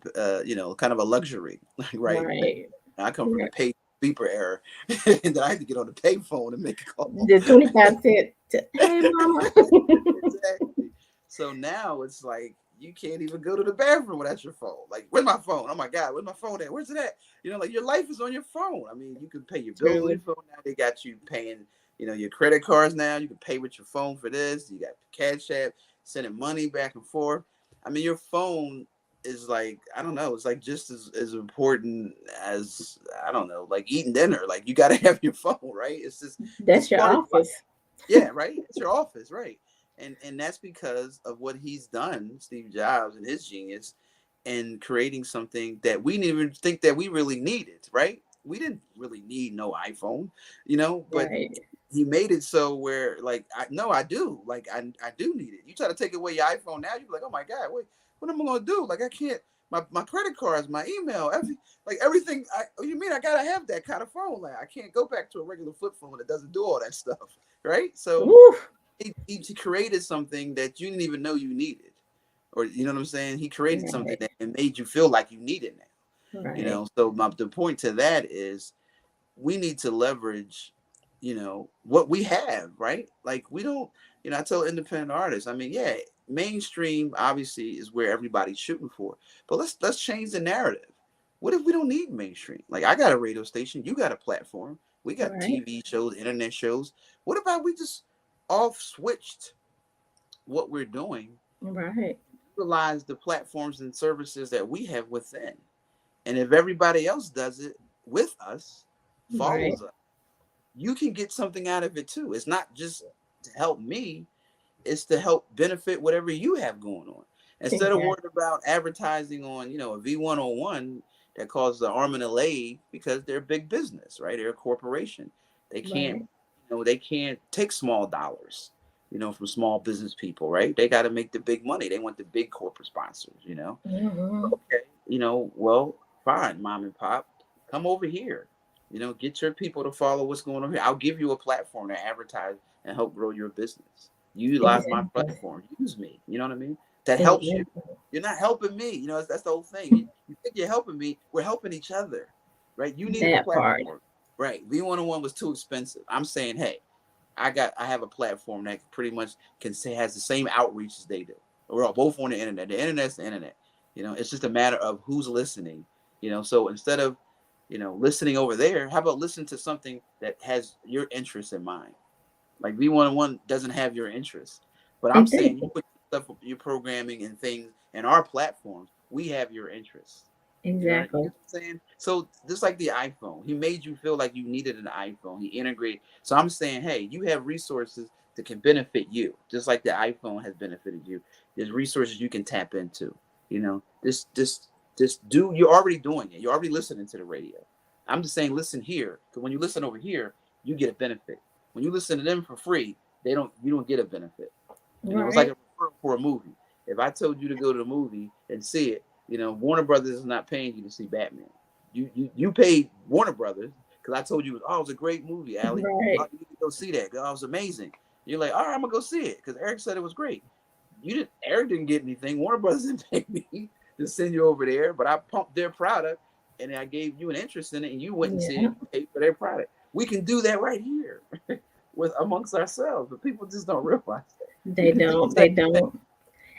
kind of a luxury, right? Right. I come from the Right. pay beeper era, and then I had to get on the pay phone and make a call. The 25 cent. Hey, mama. Exactly. So now it's like you can't even go to the bathroom without your phone. Like, where's my phone? Oh my God, where's my phone at? Where's it at? Like your life is on your phone. I mean, you can pay your bills on Truly. your phone now. They got you paying, your credit cards now. You can pay with your phone for this. You got Cash App, sending money back and forth. I mean, your phone is like, I don't know, it's like just as important as, I don't know, like eating dinner. Like you gotta have your phone, right? It's That's your part of life. office. Yeah, right. It's your office, right? And that's because of what he's done, Steve Jobs and his genius, in creating something that we didn't even think that we really needed, right? We didn't really need no iPhone, but Right. he made it so where like I no, I do. Like I do need it. You try to take away your iPhone now, you're like, oh my God, wait, what am I gonna do? Like I can't my credit cards, my email, everything. You mean I gotta have that kind of phone? Like I can't go back to a regular flip phone that doesn't do all that stuff, right? So Woo. he created something that you didn't even know you needed, or you know what I'm saying. He created something Right. that made you feel like you need it now. Right. So the point to that is we need to leverage, what we have, right? Like we don't, I tell independent artists, I mean, yeah, mainstream obviously is where everybody's shooting for, but let's change the narrative. What if we don't need mainstream? Like I got a radio station, you got a platform, we got Right. TV shows, internet shows. What about we just off switched what we're doing, Right. utilize the platforms and services that we have within? And if everybody else does it with us, Right. follows us, you can get something out of it too. It's not just to help me, it's to help benefit whatever you have going on. Instead of Exactly. worrying about advertising on, a V101 that causes an arm and a leg because they're a big business, right? They're a corporation. They can't, Right. they can't take small dollars, from small business people, right? They got to make the big money. They want the big corporate sponsors. Hmm. Okay, well, fine, mom and pop, come over here. Get your people to follow what's going on here. I'll give you a platform to advertise and help grow your business. You utilize my Exactly. platform. Use me. You know what I mean? That helps you. Exactly. You're not helping me. That's the whole thing. You think you're helping me. We're helping each other, right? You needed a That part. platform, right? V101 was too expensive. I'm saying, hey, I have a platform that pretty much can say has the same outreach as they do. We're all both on the internet. The internet's the internet. It's just a matter of who's listening. So instead of listening over there, how about listen to something that has your interest in mind? Like V101 doesn't have your interest, but I'm saying you Exactly. put stuff, your programming and things in our platforms. We have your interests. You Exactly. know what I'm saying? So just like the iPhone, he made you feel like you needed an iPhone. He integrated. So I'm saying, hey, you have resources that can benefit you, just like the iPhone has benefited you. There's resources you can tap into. You know, this do. You're already doing it. You're already listening to the radio. I'm just saying, listen here, because when you listen over here, you get a benefit. When you listen to them for free, they don't. You don't get a benefit. You know, it's like Right. a referral for a movie. If I told you to go to the movie and see it, Warner Brothers is not paying you to see Batman. You paid Warner Brothers because I told you, oh, it was a great movie, Allie. Oh, Right. you need to go see that. Oh, it was amazing. You're like, all right, I'm gonna go see it because Eric said it was great. You didn't. Eric didn't get anything. Warner Brothers didn't pay me to send you over there, but I pumped their product and I gave you an interest in it, and you went and see it Yeah. and you paid for their product. We can do that right here with amongst ourselves, but people just don't realize that. You They can do don't. the They same thing. don't.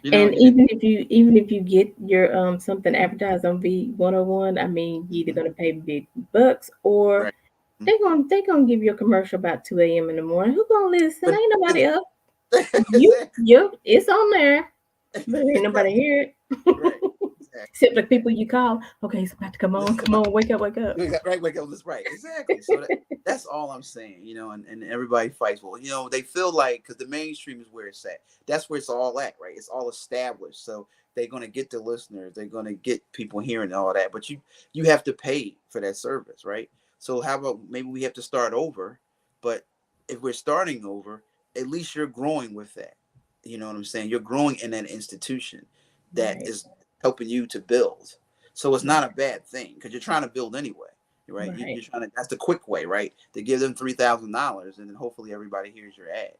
And You can. even if you get your something advertised on V101, I mean, you're either Mhm. gonna pay big bucks or Right. Mhm. they gonna give you a commercial about 2 a.m. in the morning. Who gonna listen? But Ain't nobody it's up. exactly It's on there, but ain't nobody right, hear it. right, exactly. Except the people you call. Okay, it's about to come on. Come on, wake up, wake up. Right, wake up. That's right, exactly. So that's all I'm saying. And everybody fights. Well, they feel like because the mainstream is where it's at. That's where it's all at, right? It's all established. So they're gonna get the listeners. They're gonna get people hearing all that. But you have to pay for that service, right? So how about maybe we have to start over? But if we're starting over, at least you're growing with that. You know what I'm saying? You're growing in that institution that Right, is helping you to build. So it's not a right, bad thing because you're trying to build anyway, right? right, You're trying to. That's the quick way, right? To give them $3,000, and then hopefully everybody hears your ad,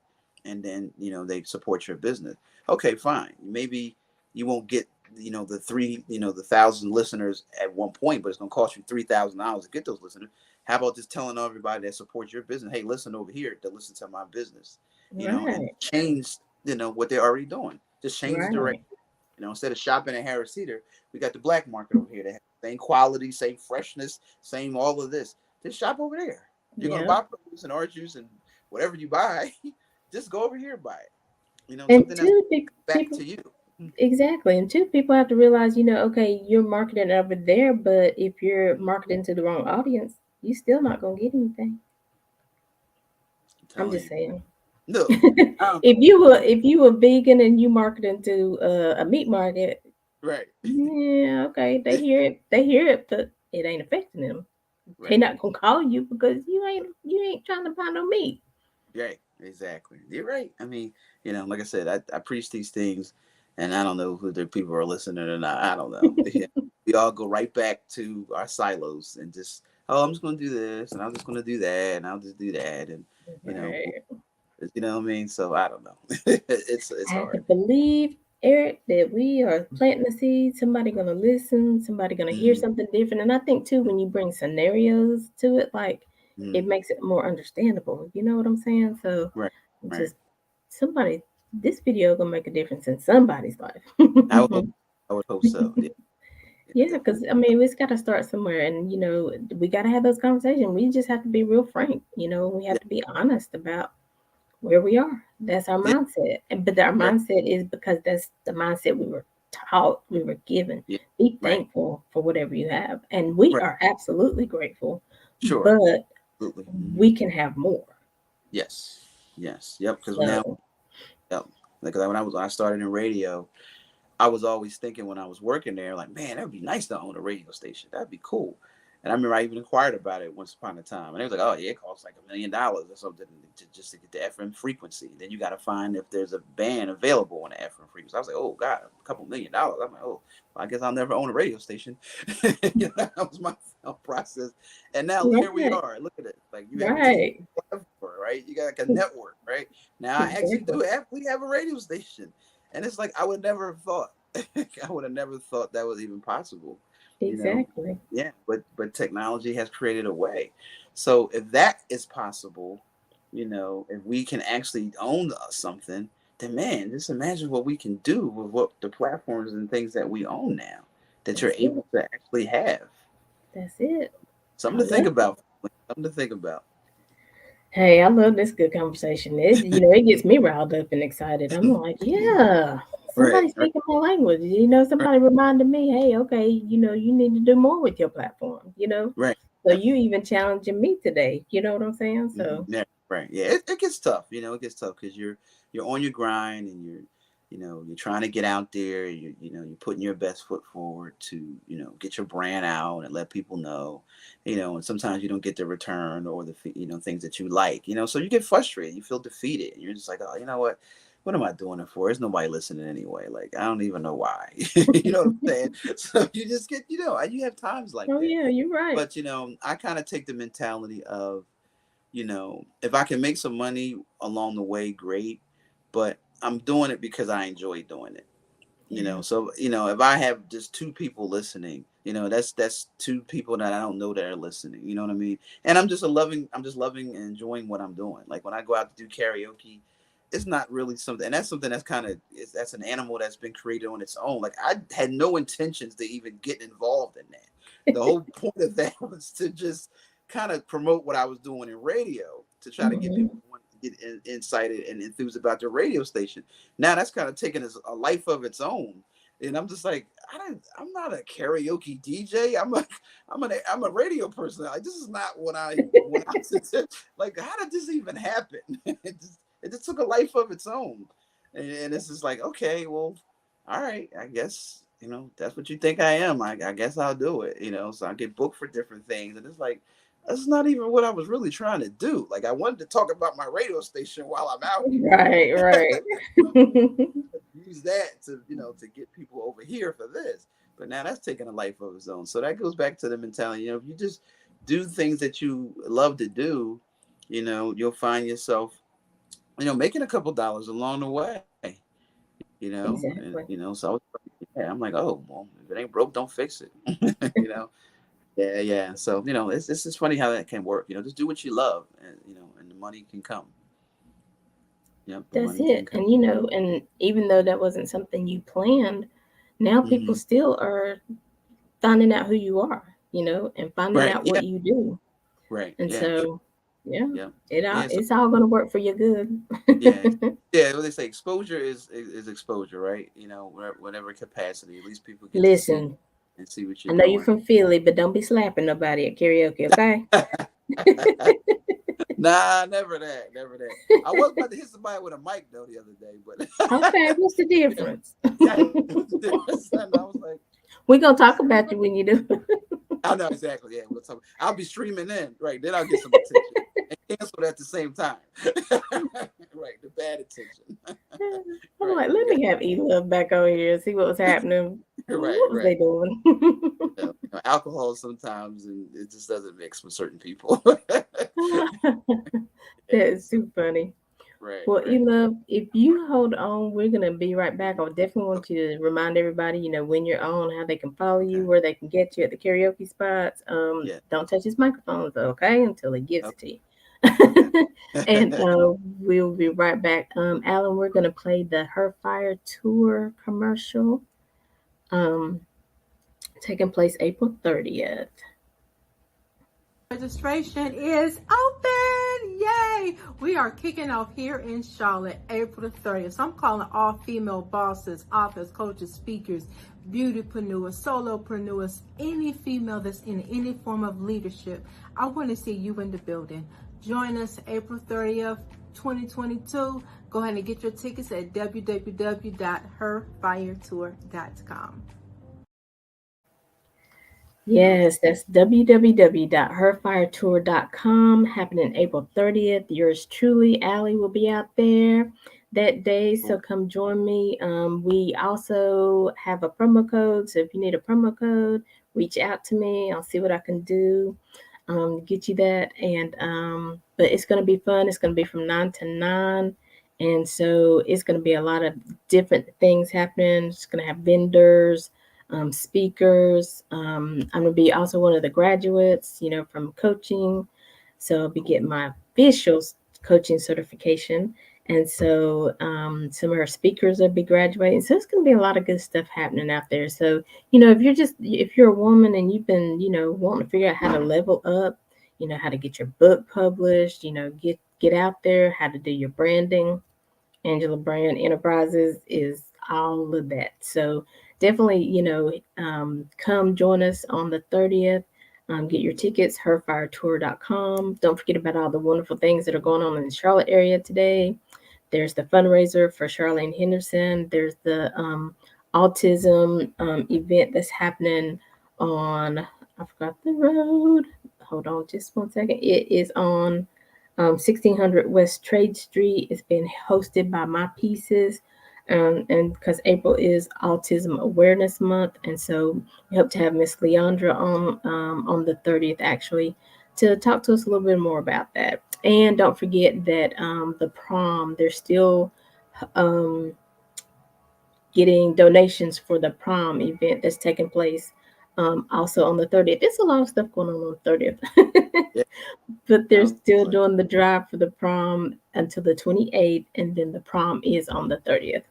and then they support your business. Okay, fine. Maybe you won't get the 1,000 listeners at one point, but it's going to cost you $3,000 to get those listeners. How about just telling everybody that supports your business, hey, listen over here to listen to my business, and right, change what they're already doing. Just change the direction. right. Instead of shopping at Harris Teeter, we got the black market over here that has the same quality, same freshness, same all of this. Just shop over there. You're gonna Yep. buy produce and orange juice and whatever you buy, just go over here and buy it. And Something that's two, back people to you. exactly, and two, people have to realize, okay, you're marketing over there, but if you're marketing to the wrong audience, you still not gonna get anything. I'm I'm telling just you. saying. No, I don't if know. you were if you were vegan and you marketing to a meat market, Right. yeah, okay, they hear it, but it ain't affecting them. They Right. not gonna call you because you ain't trying to buy no meat. Right, exactly. You're right. I mean, like I said, I preach these things, and I don't know who the people are listening or not. I don't know. Yeah. We all go right back to our silos and just, oh, I'm just going to do this, and I'm just going to do that, and I'll just do that, and you know, Right. you know what I mean. So I don't know. It's I have to hard. believe, Eric, that we are planting a seed. Somebody gonna listen. Somebody gonna hear Mm-hmm. something different. And I think too, when you bring scenarios to it, like Mm-hmm. it makes it more understandable. You know what I'm saying? So Right, right. just somebody, this video gonna make a difference in somebody's I would life. hope. I would hope so. Yeah, yeah, Yeah, because definitely. I mean, it's got to start somewhere, and we got to have those conversations. We just have to be real frank. We have Yeah, to be honest about where we are. That's our yeah, mindset. But our right. mindset is because that's the mindset we were taught, we were given. Yeah, Be right, thankful for whatever you have. And we right. are absolutely grateful, Sure. but Absolutely. Hmm. we can have more. Yes. Yes. Yep. Because now, So, yep. Like when I started in radio, I was always thinking when I was working there, like, man, that'd be nice to own a radio station. That'd be cool. And I remember I even inquired about it once upon a time, and they was like, "Oh yeah, it costs like $1 million or something just to get the FM frequency. Then you got to find if there's a band available on the FM frequency." I was like, "Oh God, a couple $1 million." I'm like, "Oh, well, I guess I'll never own a radio station." That was my thought process. And now here we right, are. Look at it. Like you have a TV right. platform, right? You got like a network, right? Now I actually Exactly. do have we have a radio station, and it's like I would never have thought. I would have never thought that was even possible, you know. Exactly. Yeah, but technology has created a way. So if that is possible, if we can actually own something, then man, just imagine what we can do with what the platforms and things that we own now that you're That's it. able to actually have. That's it. Something I to think love it. about. Something to think about. Hey, I love this good conversation. It gets me riled up and excited. I'm like, yeah. Right. somebody Right. speaking my language. Right. Somebody reminded me, hey, okay, you need to do more with your platform. Right. So you even challenging me today. You know what I'm saying? So Yeah, right. Yeah, it gets tough. It gets tough because you're on your grind and you're trying to get out there. You're putting your best foot forward to get your brand out and let people know. And sometimes you don't get the return or the things that you like. So you get frustrated. You feel defeated, and you're just like, oh, you know what? What am I doing it for? There's nobody listening anyway. Like I don't even know why. You know what I'm saying? So you just get you have times like oh that. yeah, you're right. But I kind of take the mentality of if I can make some money along the way, great. But I'm doing it because I enjoy doing it. Yeah. So if I have just two people listening, that's two people that I don't know that are listening. You know what I mean? And I'm just loving and enjoying what I'm doing. Like when I go out to do karaoke, it's not really something, and that's something that's that's an animal that's been created on its own. Like I had no intentions to even get involved in that. The whole point of that was to just kind of promote what I was doing in radio to try to get Hmm. people to get incited and enthused about the radio station. Now that's kind of taken a life of its own, and I'm just like, I'm not a karaoke DJ. I'm a radio person. Like this is not what I when I like. How did this even happen? It just took a life of its own, and it's just like, okay, well, all right, I guess that's what you think I am. I guess I'll do it. So I get booked for different things, and it's like that's not even what I was really trying to do. Like I wanted to talk about my radio station while I'm out Right, here. right. Use that to get people over here for this. But now that's taking a life of its own. So that goes back to the mentality. If you just do things that you love to do, you'll find yourself, making a couple dollars along the way. Exactly. So yeah, I'm like, oh well, if it ain't broke, don't fix it. you know, yeah, yeah. So it's just funny how that can work. Just do what you love, and the money can come. Yep, the That's money can it. come. And even though that wasn't something you planned, now people Hmm. still are finding out who you are, and finding Right. out Yeah. what you do. Right. And Yeah. Sure. so, yeah, Yeah. it all Yeah. So it's all gonna work for your good. yeah, yeah. What they say, exposure is exposure, right? Whatever capacity, at least people get to see Listen, and see what I you're know you're doing. from Philly, but don't be slapping nobody at karaoke, okay? Nah, never that, never that. I was about to hit somebody with a mic though the other day, but Okay, what's the yeah, difference? yeah, what's the difference? And I was like, We're gonna talk about you when you do. I know exactly. Yeah, we'll talk. I'll be streaming in, right? Then I'll get some attention and cancel at the same time. Right, the bad attention. I'm Right, like, you let got me have E Love back over here and see what was happening. right, What was right. they doing? Alcohol sometimes, and it just doesn't mix with certain people. That Yeah, is too funny. right, Well, right. Elove, if you hold on, we're gonna be right back. I definitely want you to remind everybody, when you're on, how they can follow Okay. you, where they can get you at the karaoke spots. Yeah. Don't touch his microphone, though, okay, until he gives Oh, it to you. okay. And we'll be right back. Alan, we're gonna play the Her Fire Tour commercial, um, taking place April 30th. Registration is open! Yay! We are kicking off here in Charlotte April the 30th. So I'm calling all female bosses, authors, coaches, speakers, beautypreneurs, solopreneurs, any female that's in any form of leadership. I want to see you in the building. Join us April 30th, 2022. Go ahead and get your tickets at www.herfiretour.com. Yes, that's www.herfiretour.com, happening April 30th. Yours truly, Allie, will be out there that day, so Cool. come join me. We also have a promo code, so if you need a promo code, reach out to me. I'll see what I can do, get you that. And but it's going to be fun. It's going to be from 9 to 9, and so it's going to be a lot of different things happening. It's going to have vendors, speakers. I'm gonna be also one of the graduates, from coaching. So I'll be Cool. getting my official coaching certification. And so some of our speakers will be graduating. So it's gonna be a lot of good stuff happening out there. So, if you're a woman and you've been, wanting to figure out how to level up, how to get your book published, get out there, how to do your branding. Angela Brand Enterprises is all of that. So definitely, come join us on the 30th. Get your tickets, herfiretour.com. Don't forget about all the wonderful things that are going on in the Charlotte area today. There's the fundraiser for Charlene Henderson. There's the autism event that's happening on, I forgot the road. Hold on just one second. It is on 1600 West Trade Street. It's been hosted by My Pieces. And because April is Autism Awareness Month, and so we hope to have Miss Leandra on the 30th actually to talk to us a little bit more about that. And don't forget that the prom, they're still um, getting donations for the prom event that's taking place also on the 30th. There's a lot of stuff going on the 30th. Yeah, But they're sounds still like doing the drive for the prom until the 28th, and then the prom is on the 30th.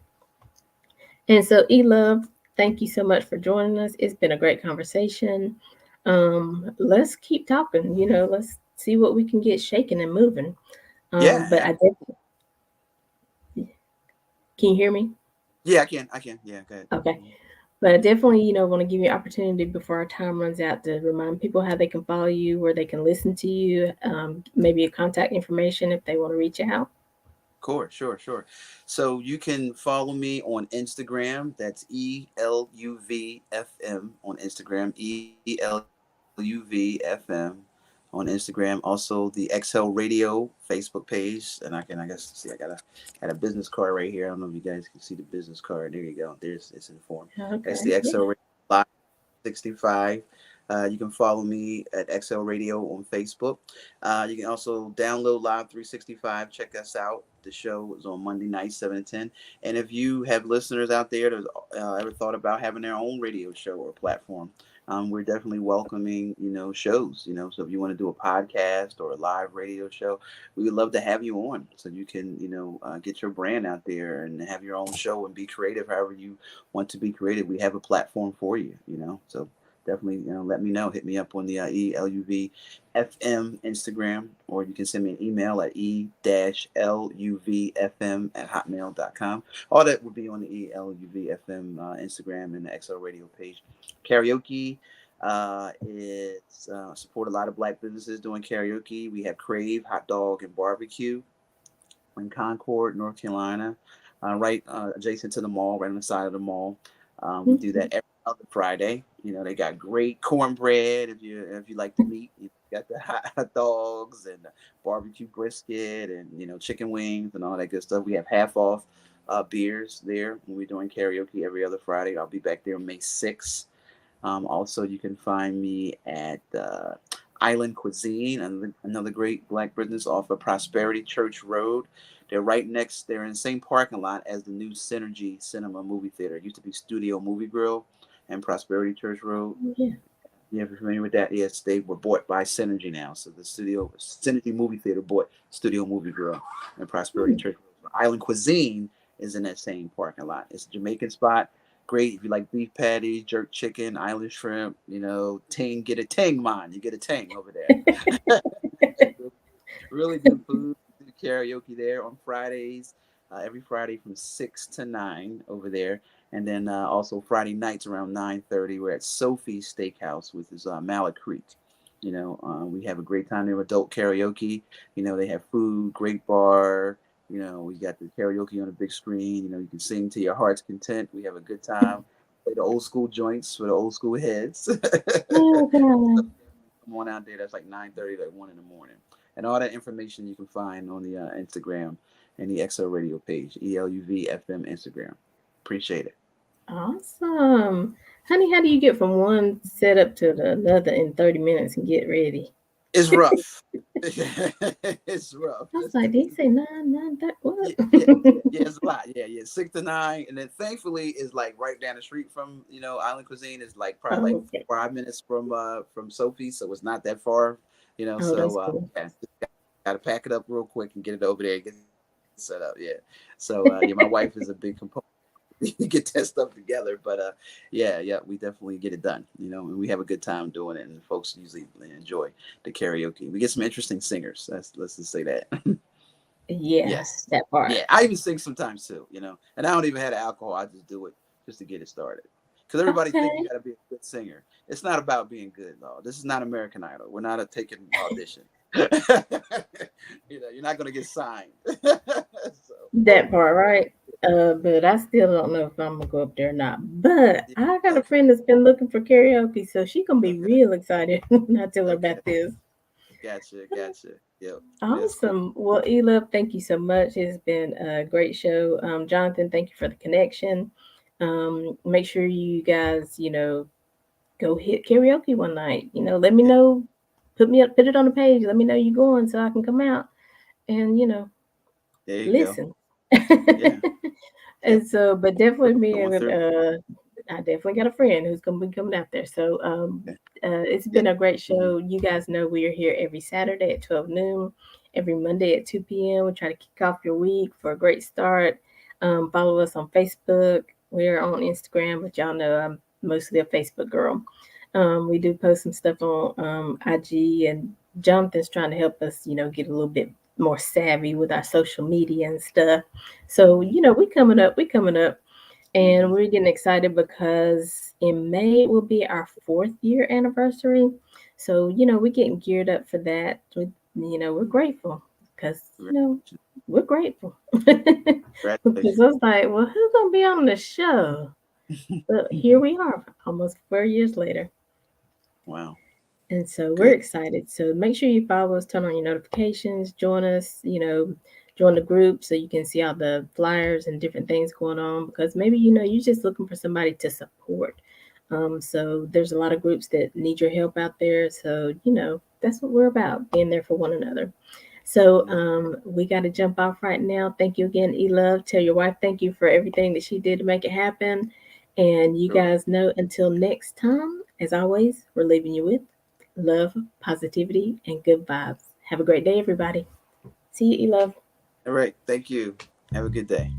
And so, Love, thank you so much for joining us. It's been a great conversation. Let's keep talking. Let's see what we can get shaking and moving. yeah, But yeah. I did. Can you hear me? Yeah, I can. Yeah, go ahead. Okay. But I definitely, want to give you an opportunity before our time runs out to remind people how they can follow you, where they can listen to you, maybe a contact information if they want to reach out. Sure. So you can follow me on Instagram. That's ELUVFM on Instagram. ELUVFM on Instagram. Also the XL Radio Facebook page. And I guess see got a business card right here. I don't know if you guys can see the business card. There you go. There's it's in form. That's the Okay. XL Yeah. Radio Live 65. You can follow me at XL Radio on Facebook. You can also download Live 365. Check us out. The show is on Monday night, 7 to 10. And if you have listeners out there that ever thought about having their own radio show or platform, we're definitely welcoming, shows. So if you want to do a podcast or a live radio show, we would love to have you on so you can, get your brand out there and have your own show and be creative however you want to be creative. We have a platform for you. So definitely, let me know. Hit me up on the ELUV FM Instagram, or you can send me an email at e-luvfm@hotmail.com. All that will be on the ELUVFM Instagram and the XL Radio page. Karaoke is support a lot of black businesses doing karaoke. We have Crave Hot Dog and Barbecue in Concord, North Carolina, right adjacent to the mall, right on the side of the mall. We do Mhm. that every other Friday. They got great cornbread if you like the meat. You got the hot dogs and the barbecue brisket and chicken wings and all that good stuff. We have half off beers there when we're doing karaoke every other Friday. I'll be back there May 6th. Also, you can find me at Island Cuisine, and another great black business off of Prosperity Church Road. They're in the same parking lot as the new Synergy Cinema movie theater. It used to be Studio Movie Grill and Prosperity Church Road. Yeah. Yeah, if you're familiar with that, yes, they were bought by Synergy now. So the Synergy movie theater bought Studio Movie Grill and Prosperity Hmm. Church Road. Island Cuisine is in that same parking lot. It's a Jamaican spot. Great if you like beef patties, jerk chicken, island shrimp, ting, get a ting man. You get a ting over there. Really good food. We do karaoke there on Fridays, every Friday from 6 to 9 over there, and then also Friday nights around 9:30. We're at Sophie's Steakhouse, which is Mallet Creek. We have a great time there. Adult karaoke. They have food, great bar. We got the karaoke on a big screen. You can sing to your heart's content. We have a good time. Play the old school joints for the old school heads. Okay. Come on out there. That's like 9:30, like 1 in the morning. And all that information you can find on the Instagram and the XO Radio page, ELUVFM Instagram. Appreciate it. Awesome. Honey, how do you get from one setup to the another in 30 minutes and get ready? It's rough. It's rough. I was like, did he say nine, nine, that what? Yeah, yeah, it's a lot. Yeah, 6 to 9, and then thankfully is like right down the street from Island Cuisine. Is like probably like Oh, okay. 5 minutes from Sophie, so it's not that far. Oh, that's So cool. yeah, got to pack it up real quick and get it over there and get it set up. Yeah. So yeah, my wife is a big component. We get that stuff together, but yeah, we definitely get it done. And we have a good time doing it, and folks usually enjoy the karaoke. We get some interesting singers. Let's just say that. Yeah, Yes. that part. Yeah. I even sing sometimes too, you know, and I don't even have alcohol. I just do it just to get it started. Because everybody think you Okay. got to be a good singer. It's not about being good, though. This is not American Idol. We're not taking audition. You know, you're not going to get signed. So, That part, right? But I still don't know if I'm gonna go up there or not. But yeah, I got a okay. friend that's been looking for karaoke, so she gonna be Okay. real excited when I tell her Okay. about this. Gotcha. Gotcha. Yep. That's cool. Awesome. Well, Elove, thank you so much. It's been a great show. Jonathan, thank you for the connection. Make sure you guys, go hit karaoke one night. Let me Yeah. know. Put it on the page. Let me know you going so I can come out and There you go. listen. Yeah. Yep. And so, but definitely me Going and through. I definitely got a friend who's gonna be coming out there. So Okay. it's Yeah. been a great Mhm. show. You guys know we are here every Saturday at 12 noon, every Monday at 2 p.m. We try to kick off your week for a great start. Follow us on Facebook. We're on Instagram, but y'all know I'm mostly a Facebook girl. We do post some stuff on IG, and Jonathan's trying to help us, get a little bit more savvy with our social media and stuff. So, we coming up, and Mhm. we're getting excited because in May will be our 4th year anniversary. So, we're getting geared up for that. We're grateful because, we're grateful. Because Congratulations. I was like, well, who's gonna be on the show? But here we are, almost 4 years later. Wow. And so we're Good. excited. So make sure you follow us, turn on your notifications, join us, join the group so you can see all the flyers and different things going on because maybe, you're just looking for somebody to support. So there's a lot of groups that need your help out there. So, that's what we're about, being there for one another. So Yeah. we got to jump off right now. Thank you again, Elove. Tell your wife thank you for everything that she did to make it happen. And you Sure. guys know until next time, as always, we're leaving you with love, positivity, and good vibes. Have a great day, everybody. See you, Elove. All right. Thank you. Have a good day.